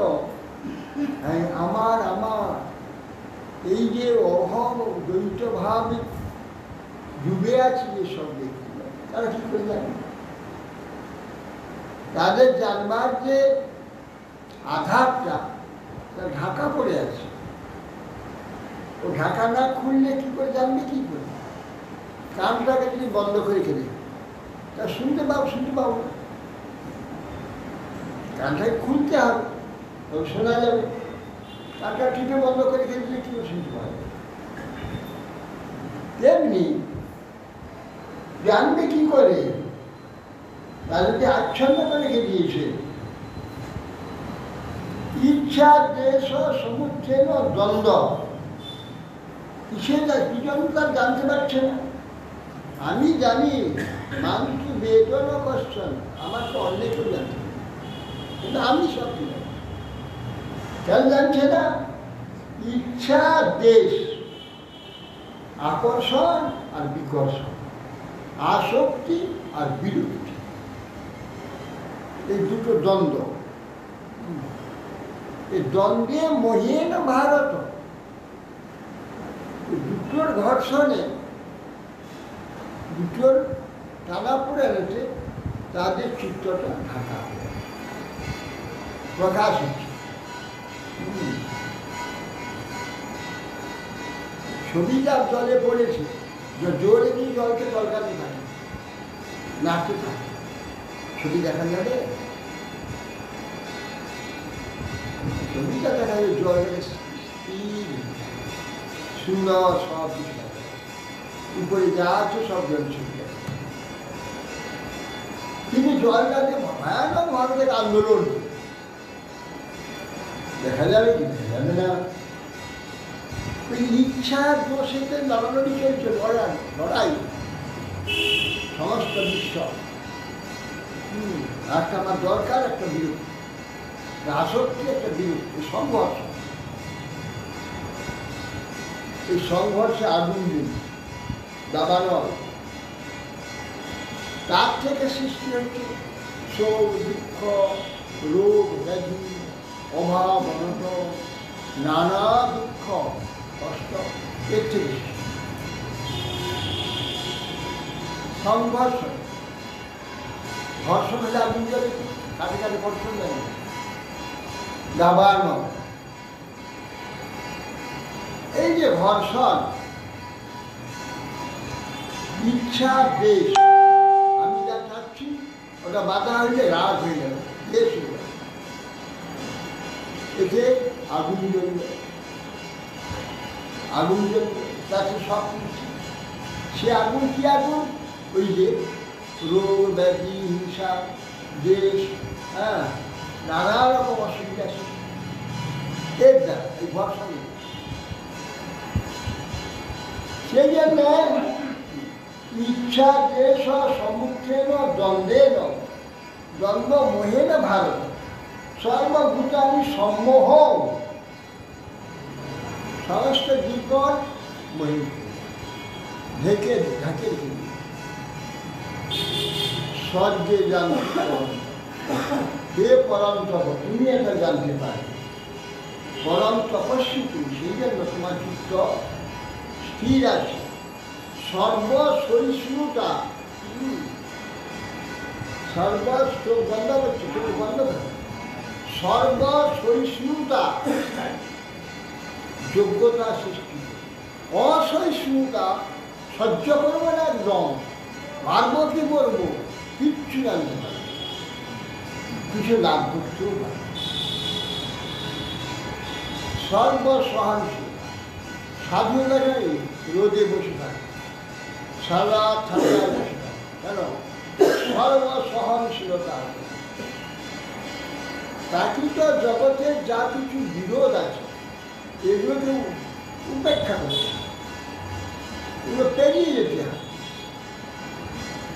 আমার আমার এই যে অহং দ্বৈত ভাব ডুবে আছে যেসব ব্যক্তিরা, তারা কি করে জানে? তাদের জানবার যে আধারটা ঢাকা পড়ে আছে, ও ঢাকা না খুললে কি করে জানবে? কি করে? কানটাকে যদি বন্ধ করে রেখে দেয় তা শুনতে পাবো না। কানটাকে খুলতে হবে, তবে শোনা যাবে। কানটা টিপে বন্ধ করে রেখে দিলে কি শুনতে পাবে? তেমনি জানবে কি করে? তাদেরকে আচ্ছন্ন করে রেখে দিয়েছে, ইচ্ছা দেশ সমুচ্ছেন দ্বন্দ্ব। কিসের দুজন তার জানতে পারছে না। আমি জানি মানুষ বেতন কোশ্চেন, আমার তো অনেকেও জানতে পারে, কিন্তু আমি সব জানি। কেন জানছে না? ইচ্ছা দেশ, আকর্ষণ আর বিকর্ষণ, আসক্তি আর বিরক্তি, এই দুটো দ্বন্দ্ব। এই দ্বন্দ্বে মহিন ভারত, দুটোর ঘর্ষণে, দুটোর টানাপোড়েনেতে তাদের চিত্রটা ঢাকা প্রকাশ হচ্ছে। ছবিটা জলে পড়েছে, জোরে দিয়ে জলকে চলকাতে থাকে, নাচতে থাকে, ছবি দেখা যাবে? ছবিটা দেখা যাবে জলের স্থির সুন্দর, সব কিছু উপরে যা আছে সব জল ছবি। কিন্তু জলটাকে ভয়ানক ভারতের আন্দোলন দেখা যাবে কি? দেখা যাবে না। ওই ইচ্ছার দোষেতে লড়ালড়ি চলছে, লড়াই সমস্ত বিশ্ব। একটা আমার দরকার, একটা বিরক্তি, আসক্তি, একটা বিরক্তি, সংঘর্ষ। এই সংঘর্ষে আগুন দিন দাবানল, তার থেকে সৃষ্টি হচ্ছে শোক, দুঃখ, রোগ, ব্যাধি, অভাব, অনটন, নানা দুঃখ, কষ্ট। এর থেকে সংঘর্ষ, ঘর্ষণ হলে আগুন জ্বলে, কাটে কাটে ঘর্ষণ দেয় না। দাবানল, এই যে ঘর্ষণ, ইচ্ছা দেশ, আমি যা চাচ্ছি ওটা বাধা হইলে রাগ হয়ে গেল, দেশ হয়ে গেল, এতে আগুন জ্বলবে, আগুন জ্বলবে, তাতে সব কিছু। সে আগুন কি আগুন? ওই যে রোগ, ব্যাধি, হিংসা, দেশ, হ্যাঁ, নানা রকম অসুবিধা এর দ্বারা, এই ঘর্ষণ। সেই জন্য ইচ্ছা দেশ সমুচ্ছেন দ্বন্দ্বেন, দ্বন্দ্ব মোহেন ভারত, সর্বভূতানি সম্মোহ, সমস্ত জীবন মোহিত, ঢেকে ঢাকে স্বর্গে জানতে, হে পরম তপ, তুমি এটা জানতে পারো, পরম তপস্বী তুমি, সেই জন্য তোমার চিত্ত স্থির আছে। সর্বসহিষ্ণুতা, বন্ধ করছে, চোখ বন্ধ করে, সর্বসহিষ্ণুতা, যোগ্যতা সৃষ্টি। অসহিষ্ণুতা, সহ্য করবো না একদম, পারবো কি করবো কিচ্ছু জানতে পারবো, কিছু লাভ করতেও পারবো। সর্বসহনশীল, সাধু দেখাই রোদে বসে থাকে, সারা ঠান্ডায় বসে থাকে, কেন? সর্বসহনশীলতা। প্রাকৃত জগতের যা কিছু বিরোধ আছে এগুলোকে উপেক্ষা করতে হবে, এগুলো পেরিয়ে যেতে হবে।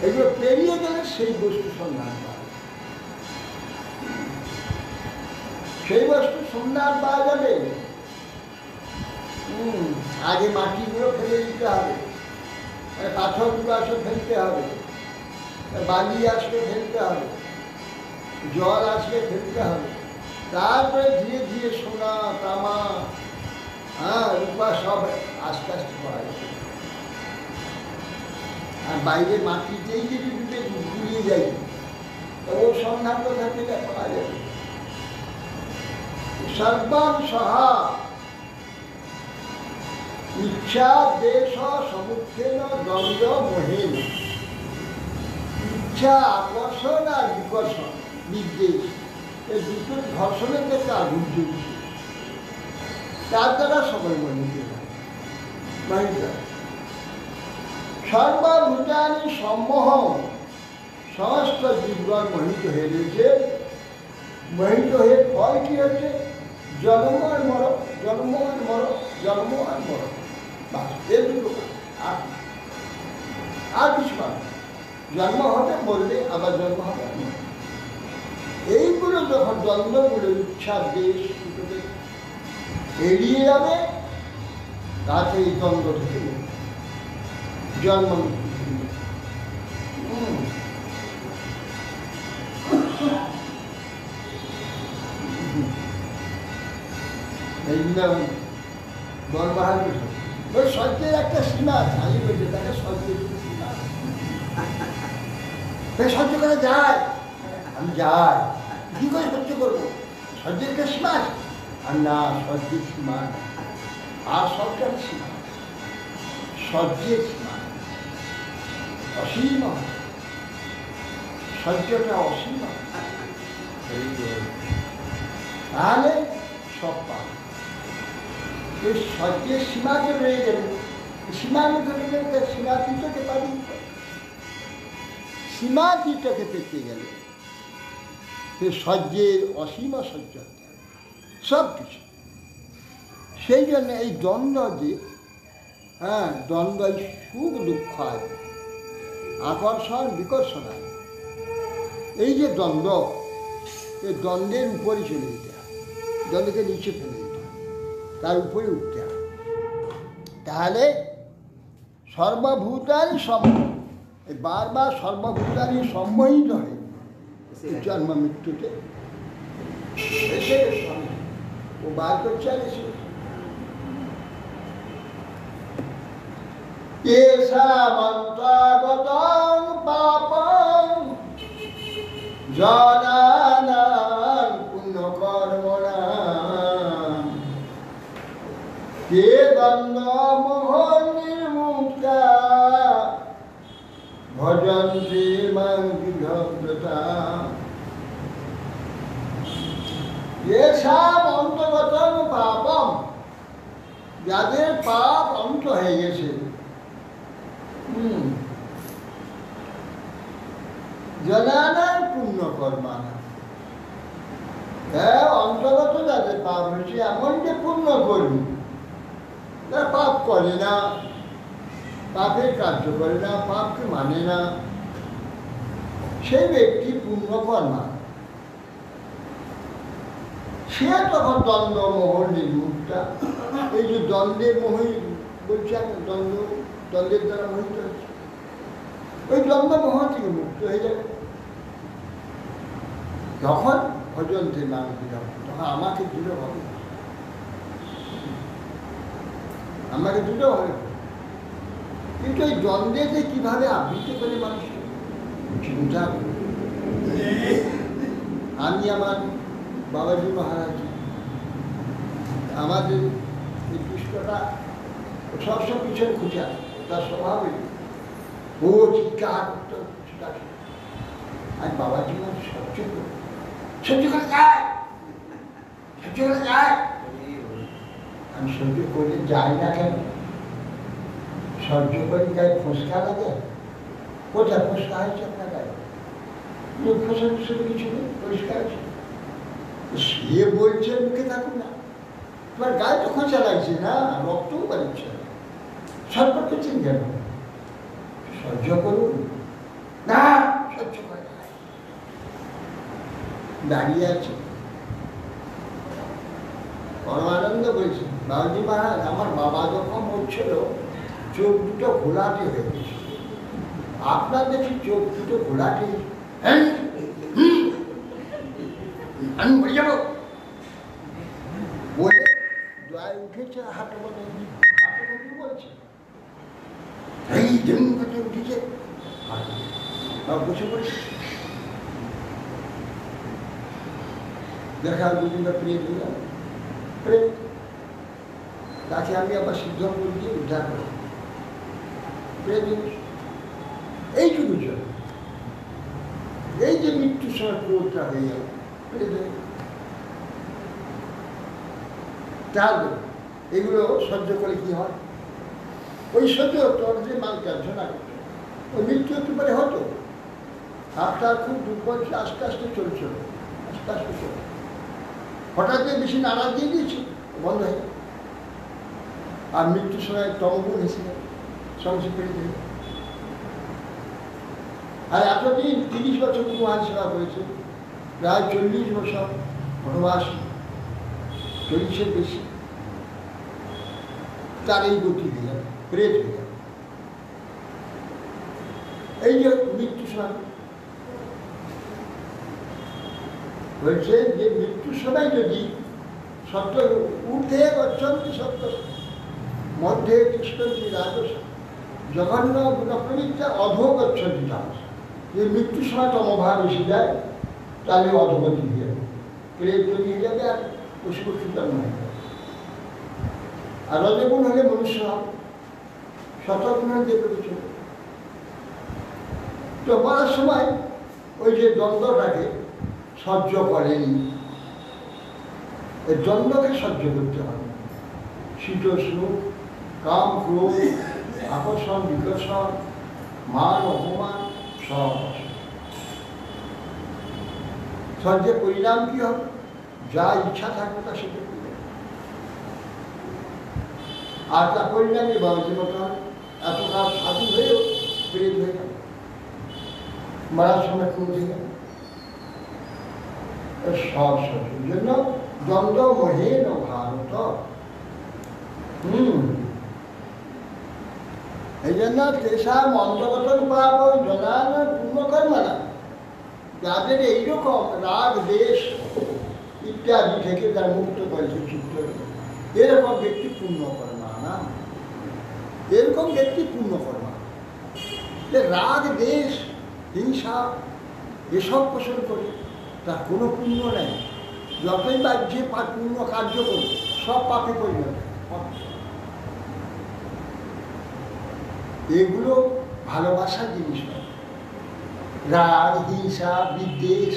এগুলো পেরিয়ে গেলে সেই বস্তু সন্ধান পাওয়া যাবে, সেই বস্তু সন্ধান পাওয়া যাবে। আগে মাটিগুলো ফেলে দিতে হবে, পাথরগুলো আসলে ফেলতে হবে, বালি আসলে ফেলতে হবে, জল আসলে ফেলতে হবে, তারপরে ধীরে ধীরে সোনা, তামা, রূপা সব আস্তে আস্তে পাওয়া যাবে। আর বাইরে মাটিতেই যদি গুলিয়ে যাই, ওর সন্ধান কোথা থেকে পাওয়া যাবে? সর্বম সহা ইচ্ছা দেশ সমুচ্ছেন দ্বন্দ্ব মোহেন, ইচ্ছা আকর্ষণ আর বিকর্ষণ, নির্দেশ, এই দুটোর ঘর্ষণের থেকে আগুন চলছে, তার দ্বারা সবাই মোহিত হয়। সর্বভূতানি সম্মোহ, সমস্ত জীবগণ মোহিত হয়ে রয়েছে। মোহিত হয়ে ফল কি হচ্ছে? জন্ম আর মরো, জন্ম আর মরো, জন্ম আর মরো, বাস এই দুটো আর কিছু পাবে। জন্ম হবে, মরবে, আবার জন্ম হবে। এইগুলো যখন দ্বন্দ্বগুলো ইচ্ছা দেশ এড়িয়ে যাবে, তাতে এই দ্বন্দ্ব থেকে জন্ম সত্যের একটা সীমা আছে। আমি বলছি তাকে সত্যের সীমা সহ্য করা যায়, আমি যাই, কি করে সহ্য করবো? সহ্যের একটা সীমা আছে। আর না, সহ্যের সীমা আর সবটার সীমা, সহ্যের সীমা অসীম, সহ্যটা অসীম, তাহলে সব পাবে। এই সহ্যের সীমাকে রয়ে গেলে, সীমার মধ্যে গেলে সীমাতীতকে পাবি। সীমাতীতকে পেতে গেলে সে সহ্যের অসীম সহ্য সব কিছু। সেই জন্য এই দ্বন্দ্ব যে, দ্বন্দ্ব সুখ দুঃখ আছে, আকর্ষণ বিকর্ষণ আছে, এই যে দ্বন্দ্ব, এই দ্বন্দ্বের উপরে চলে যেতে হয়, দ্বন্দ্বকে নিচে ফেলে দিতে হয়, তার উপরে উঠতে হয়। তাহলে সর্বভূতারই বারবার সর্বভূতারই সম্মোহিত হয়ে জন্ম মৃত্যুতে এসে ও বার করছে আর এসে এসামন্তগতং পাপং জনানাং পুণ্যকর্মণাং তে দ্বন্দ্বমোহ নির্মুক্তা ভজন্তে মাং বিঘ্নতাং। এসব অন্তগতং পাপম, যাদের পাপ অন্ত হয়ে গেছে, জনানাং পুণ্যকর্মাণাং, অন্তগত যাদের পাপ হয়েছে, এমন যে পুণ্য কর্মী, তারা পাপ করে না, পাপের কার্য করে না, পাপকে মানে না, সেই ব্যক্তি পুণ্যকর্মা, সে তখন দ্বন্দ্ব মোহ নির্মুক্তা। এই যে দ্বন্দ্বের মোহ বলছে, দ্বন্দ্বের দ্বারা মোহিত হচ্ছে, ওই দ্বন্দ্ব মোহ থেকে মুক্ত হয়ে যাবে। যখন ভজন থেকে নাম দিলাম, তখন আমাকে দৃঢ় হবে, আমাকে দৃঢ় হবে। কিন্তু এই দ্বন্দ্বে কিভাবে আবৃত করে মানুষ চিন্তা করে। আমি আমার বাবাজি মহারাজ, আমাদের এই কৃষ্ণটা সবসময় পিছনে খুঁজে, তার স্বভাবে ও চিৎকার করতো, আর বাবাজি মহারাজ সহ্য করে যায়, সহ্য করে যায়। আমি সহ্য করে যাই না কেন? সহ্য করে গায়ে ফসকা লাগে, কোথায় ফসকা হয়েছে আপনার গায়ে? ফসল কিছু নেই, পরিষ্কার আছে। সে বলছে মুখে থাকুন না, তোমার গায়ে তো খোঁচা লাগছে না, রক্তও বাড়ছে, সরকার করছেন কেন? সহ্য করুন না, সহ্য করে দাঁড়িয়ে আছে। পরমানন্দ বলছে, বাবুজি মহারাজ, আমার বাবা যখন মরছিল চোখ দুটো ঘোলাটে হয়ে গেছে, আপনার দেখি চোখ দুটো ঘোলাটে, আমি মরে যাবো বলে দয়ায় উঠেছে, হাঁটো বলে বলছে, এই জমি কথা উঠেছে, বসে পড়েছে। দেখা দুদিন প্রিয় দিলাম, তাকে আমি আবার সিদ্ধান্ত দিয়ে উদ্ধার করি, এইটুকু জন্য এই যে মৃত্যুর সময় ক্রোধটা হয়ে গেল, তাহলে এগুলো সহ্য করে কি হয়? ওই সহ্য হতো যে মান ক্যান্সার করতো, ওই মৃত্যু একটু পরে হতো, আপনার খুব দুর্বল, আস্তে আস্তে চলছিল, আস্তে আস্তে চলছে। হঠাৎ বেশি নাড়া দিয়ে দিয়েছে, বন্ধ হয়ে গেল। আর মৃত্যুর সময় তমগুণ এসে গেল, সঙ্গে পেরে গেল। আর এতদিন 30 বছর ভগবান সেবা করেছে, প্রায় 40 বছর বনবাস, 40-এর বেশি, তার এই গতি হয়ে গেল, প্রেত হয়ে গেল। এই যে মৃত্যু সময় বলছে যে মৃত্যুর সময় যদি সত্য ঊর্ধ্বে গচ্ছন্তি সত্য মধ্যে তিষ্ঠন্তি রাজস জঘন্য গুণপ্রবৃত্তি অধো গচ্ছন্তি তামস। যে মৃত্যুর সময় তমভাব এসে যায়, তাহলে অধোগতি হয়ে যাবে, প্রেত তৈরি হয়ে যাবে, আর পশুপক্ষী জন্ম হয়ে যাবে। আর রজগুণ হলে মনুষ্য হবে, শতগুণ হলে দেবতা চলে। তো মরার সময় ওই যে দ্বন্দ্বটাকে সহ্য করেনি, এই দ্বন্দ্বকে সহ্য করতে হবে। শীতোষ্ণ, কাম ক্রোধ, আকর্ষণ বিকর্ষণ, মান অপমান সব সহ্যের পরিণাম কি হবে? যা ইচ্ছা থাকবে তা সেটা করবে, আর তার পরিণামে বাবাজির মতো হবে। এত কাজ সাধু হয়েও প্রেত হয়ে গেল, মারার সময় ক্রোধ হয়ে গেল। সব সহ্যের জন্য দ্বন্দ্ব মহেন ভারত। এই জন্য তেষা মন্দগতন পাপ জনান পূর্ণকর্ম না, যাদের এইরকম রাগ দেশ ইত্যাদি থেকে তার মুক্ত করেছে চিত্ত, এরকম ব্যক্তি পূর্ণকর্মা না, এরকম ব্যক্তি পূর্ণকর্মা। যে রাগ দেশ হিংসা এসব পোষণ করে তার কোনো পুণ্য নেই, যতই বা যে পুণ্য কার্য করে সব পাপে পরিণত। এগুলো ভালোবাসার জিনিস নয়। রাগ, হিংসা, বিদ্বেষ,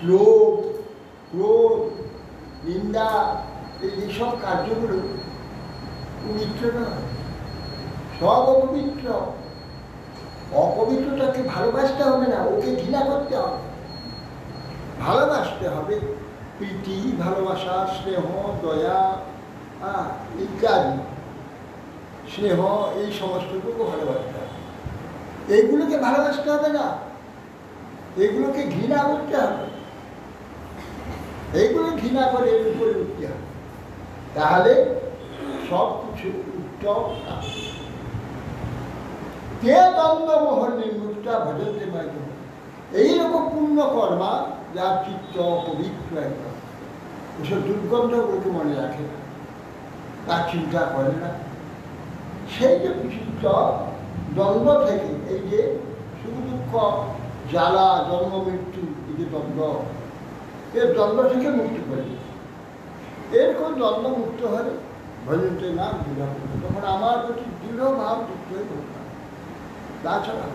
লোভ, ক্রোধ, নিন্দা, এইসব কার্যগুলো পবিত্র নয়, সব অপবিত্র। অপবিত্রটাকে ভালোবাসতে হবে না, ওকে ঘৃণা করতে হবে। ভালোবাসতে হবে প্রীতি, ভালোবাসা, স্নেহ, দয়া ইত্যাদি, স্নেহ, এই সমস্তটুকু ভালোবাসতে হবে। এইগুলোকে ভালোবাসতে হবে না, এগুলোকে ঘৃণা করতে হবে। এইগুলো ঘৃণা করে এর উপরে উঠতে হবে, তাহলে সব কিছু উত্তম। কে দ্বন্দ্ব মোহন নির্মুক্তা ভজতে পাইত, এইরকম পূর্ণ কর্মা যার চিত্ত পবিত্র একদম, ওসব দুর্গন্ধগুলোকে মনে রাখে না, তার চিন্তা করে না। সেই যে চিত্ত দ্বন্দ্ব থেকে, এই যে সুখ দুঃখ জ্বালা জন্ম মৃত্যু, এই যে দ্বন্দ্ব, এর দ্বন্দ্ব থেকে মুক্তি করে, এরকম দ্বন্দ্ব মুক্ত হলে ভজনতে না দৃঢ়, তখন আমার প্রতি দৃঢ় ভাব যুক্ত হয়ে পড়তাম। তাছাড়া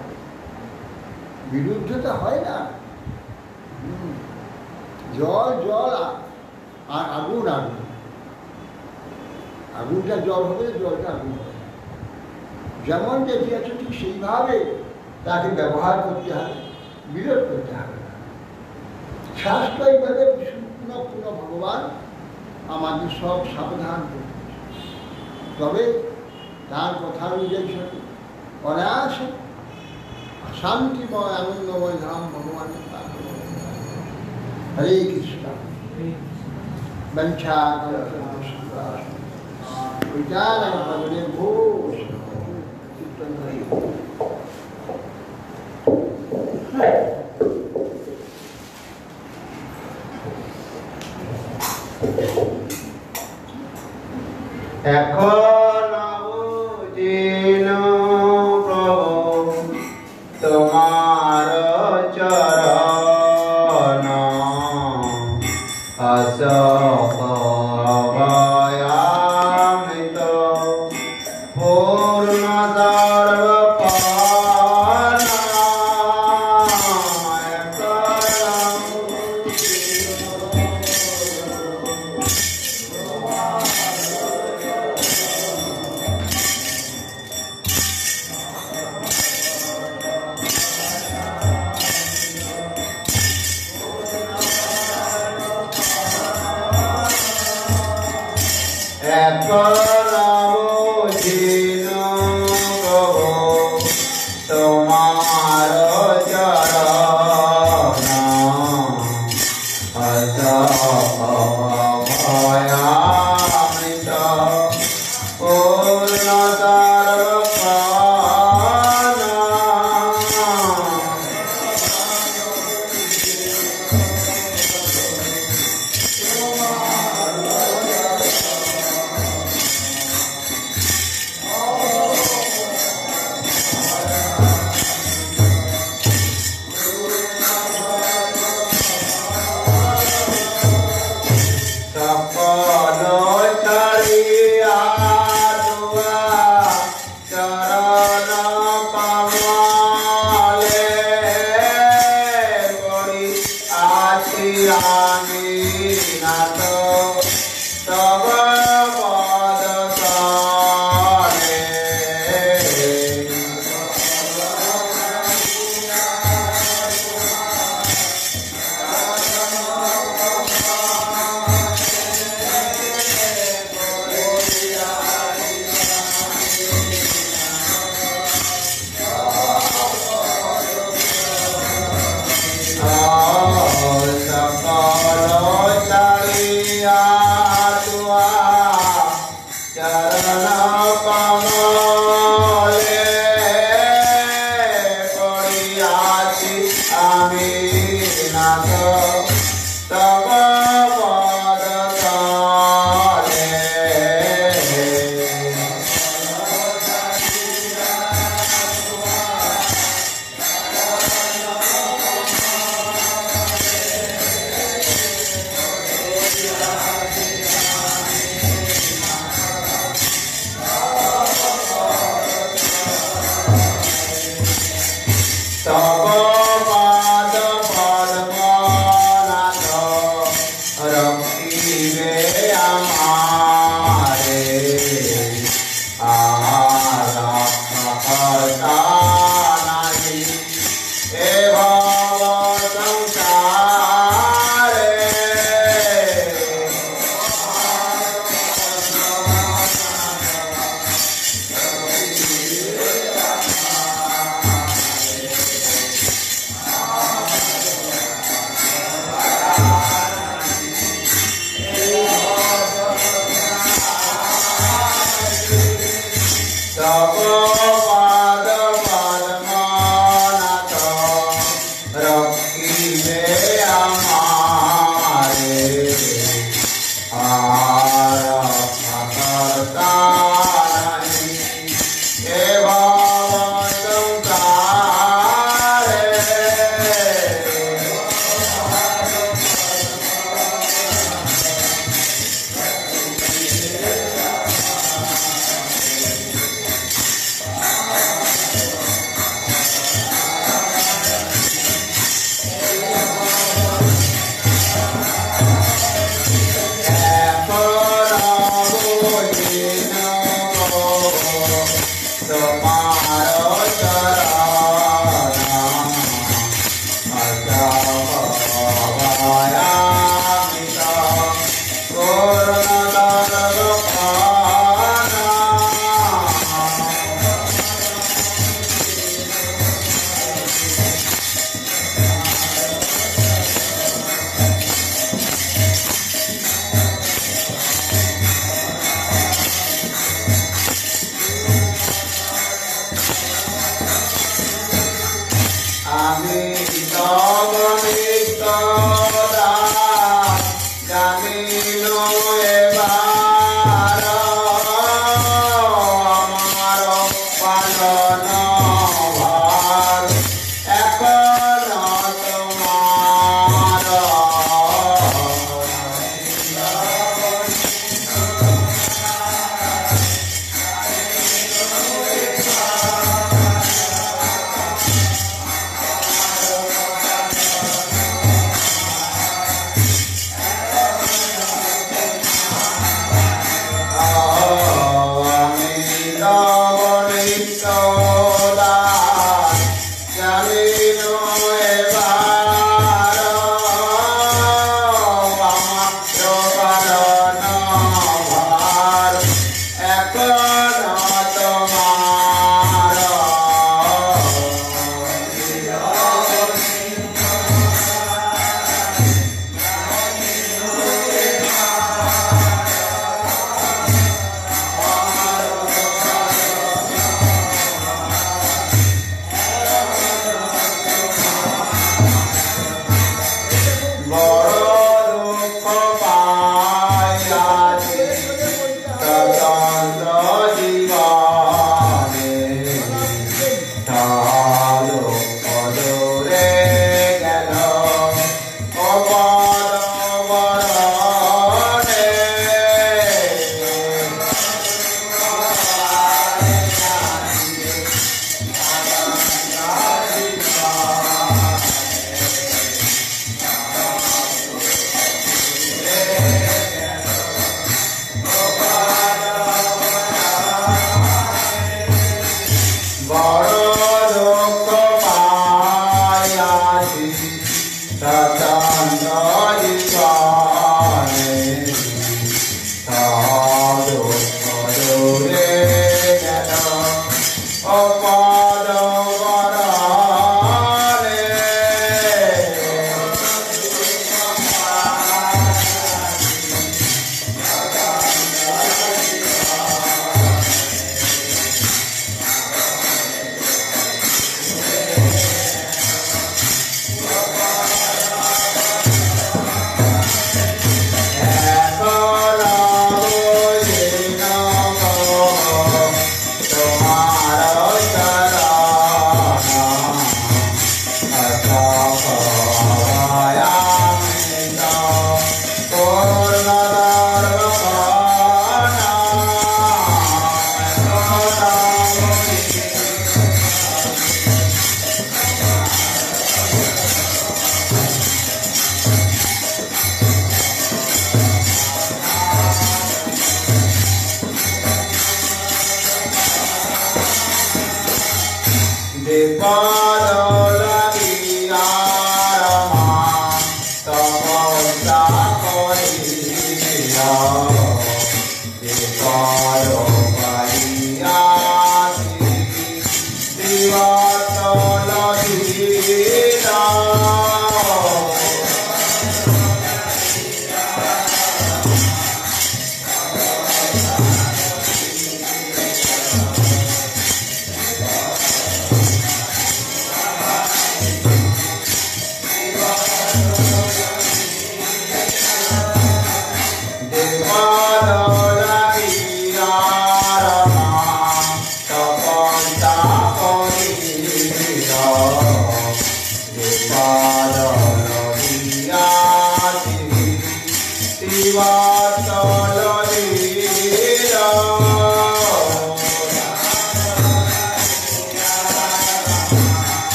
বিরুদ্ধতা হয় না। জল জল আর আগুন আগুন, আগুনটা জল হবে, জলটা আগুন হবে। যেমন যেটি আছে ঠিক সেইভাবে তাকে ব্যবহার করতে হবে, বিরোধ করতে হবে না। শাস্ত্র এইভাবে পূর্ণ পূর্ণ ভগবান আমাদের সব সাবধান করতে, তবে তার কথা অনুযায়ী সঠিক অনায়াসে শান্তিময় আনন্দময় ধাম ভগবানের। হরে কৃষ্ণ। বঞ্ছা ঘোষ এখন বুঝিল প্রভু তোমার চরণ, অবয়ামিত পূর্ণ এখন বুঝিল প্রভু তোমার চরণ ভয়ামৃত পূর্ণ সর্বপ্রাণ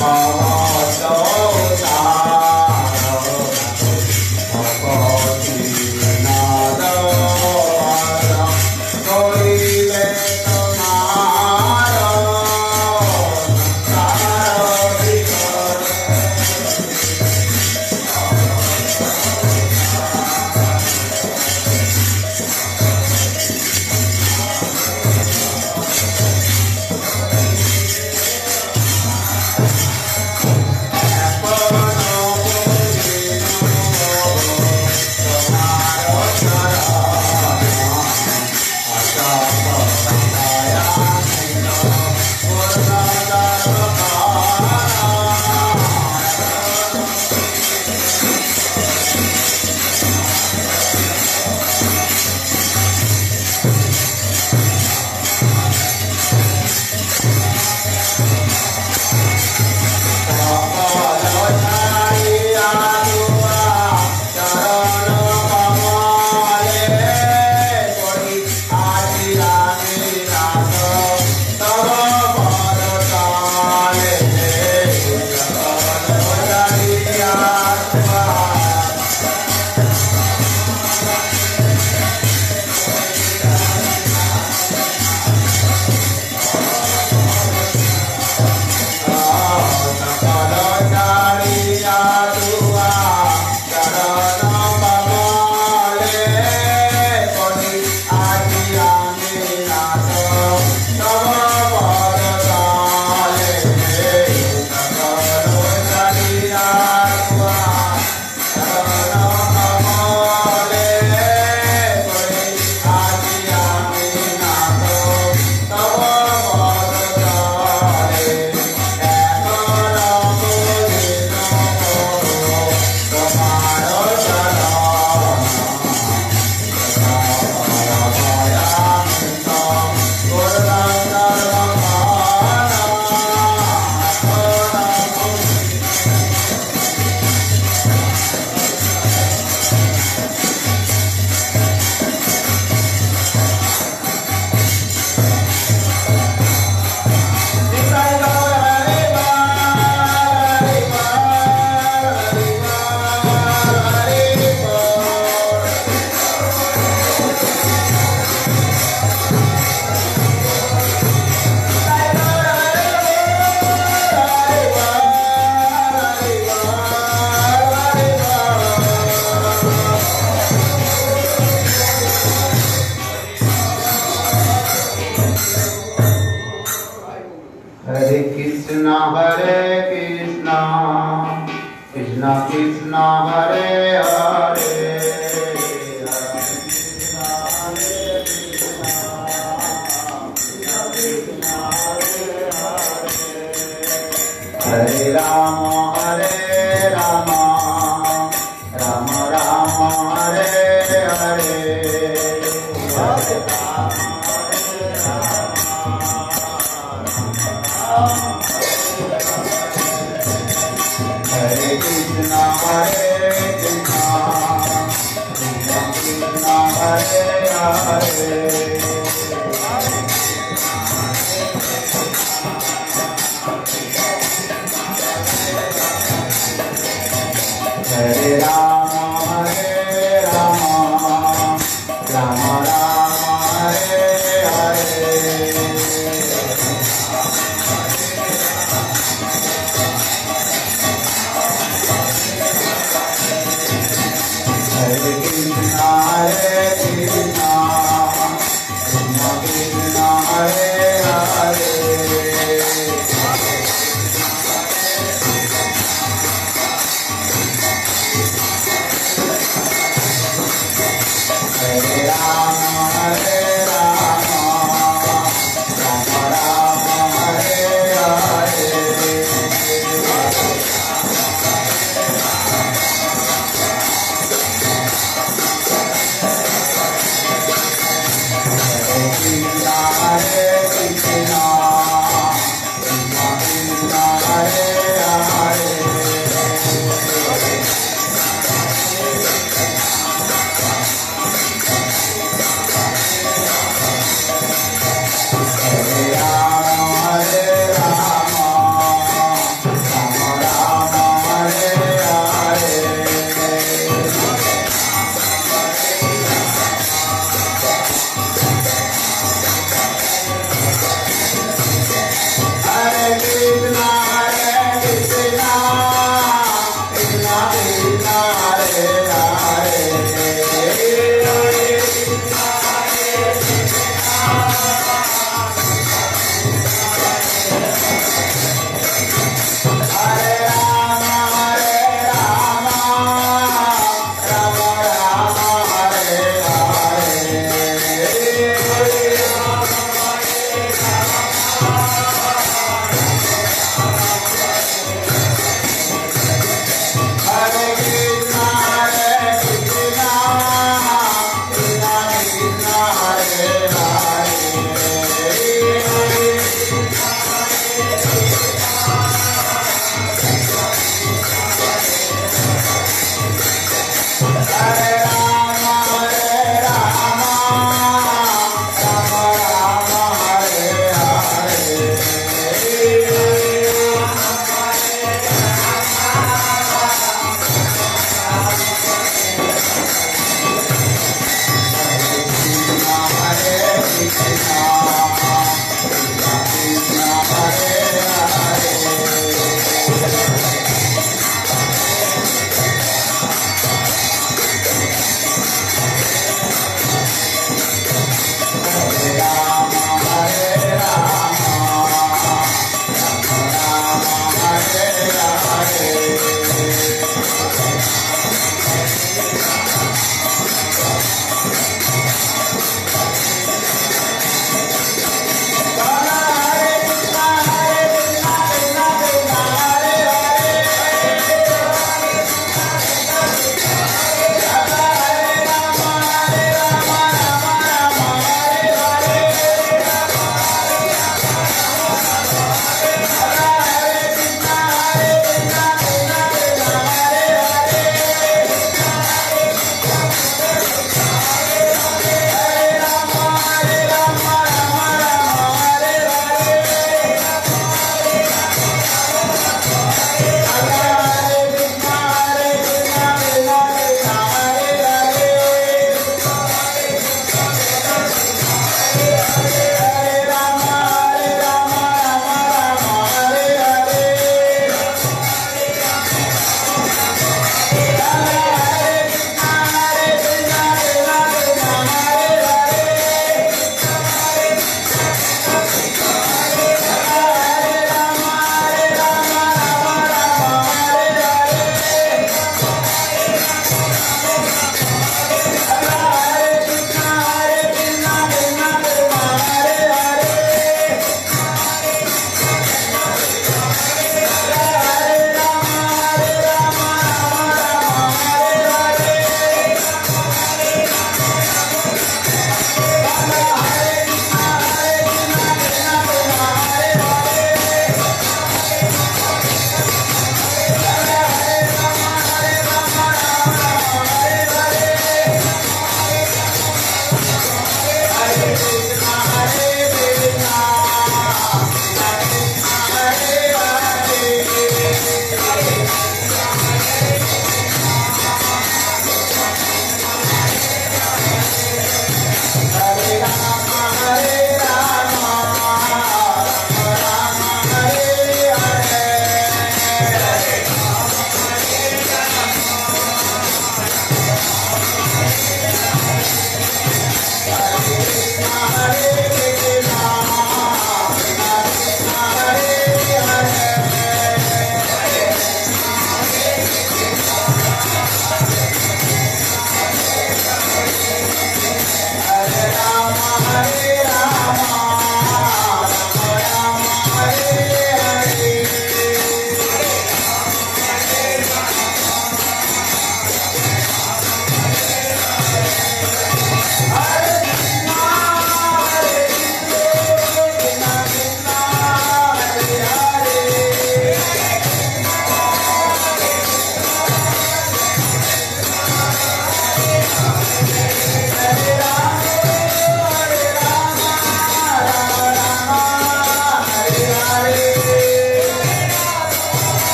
Hare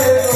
Hey,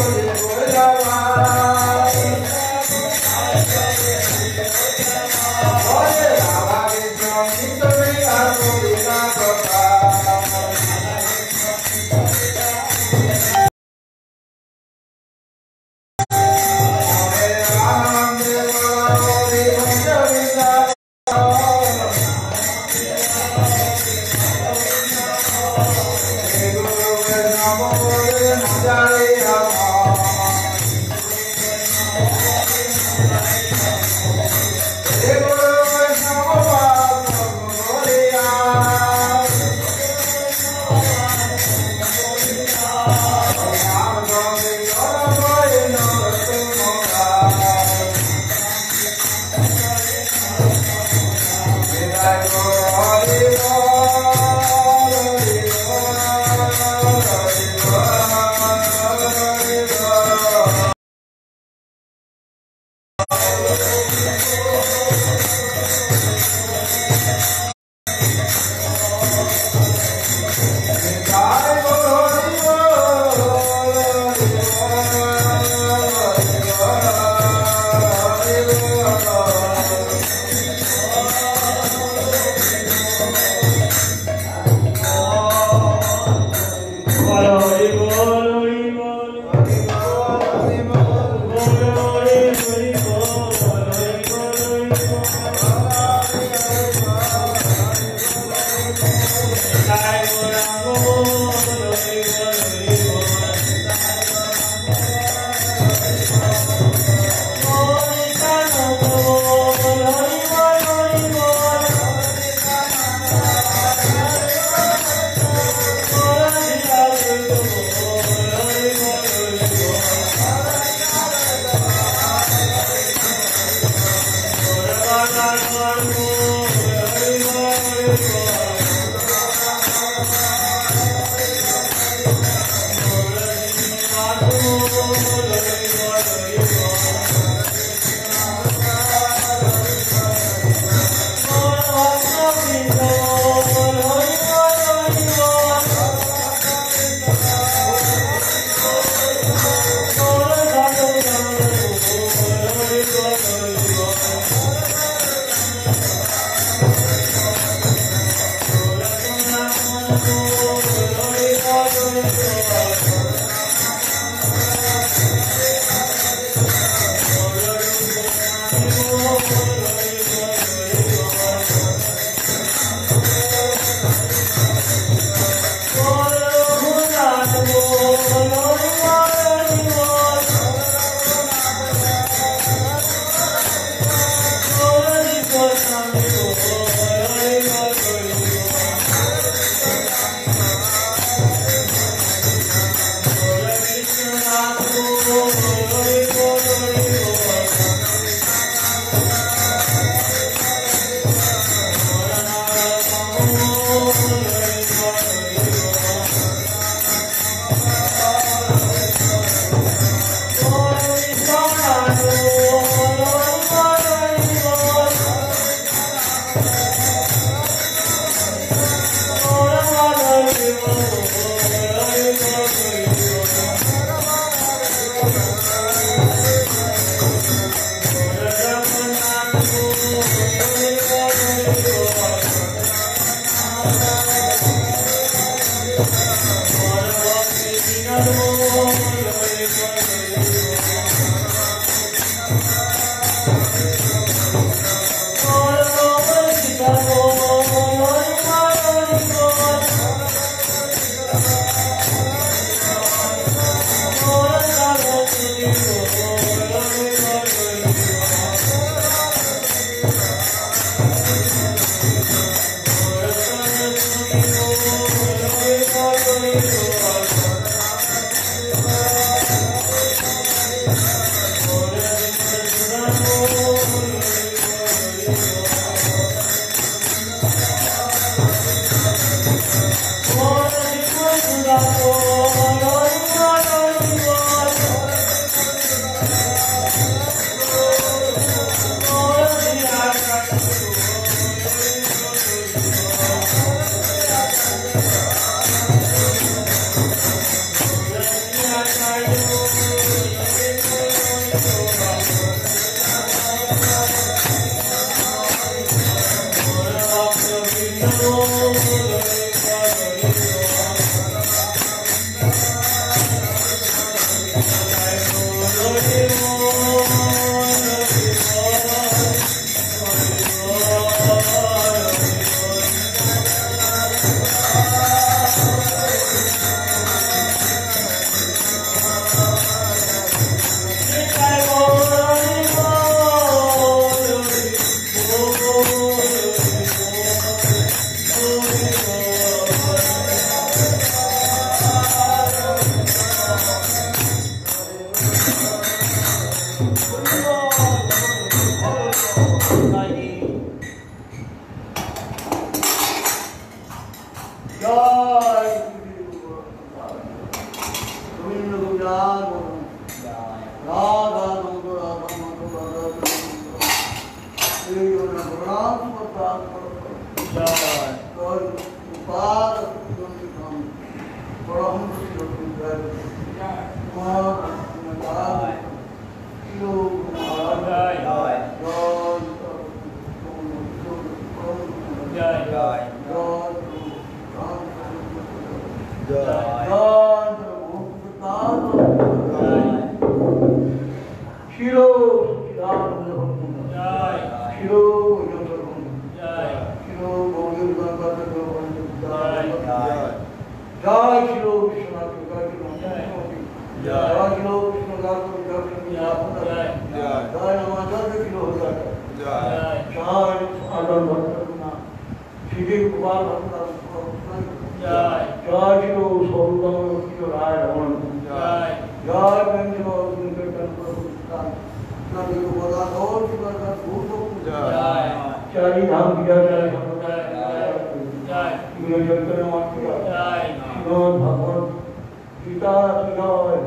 পিতা কি জয়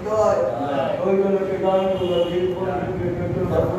জয় ওই জন্য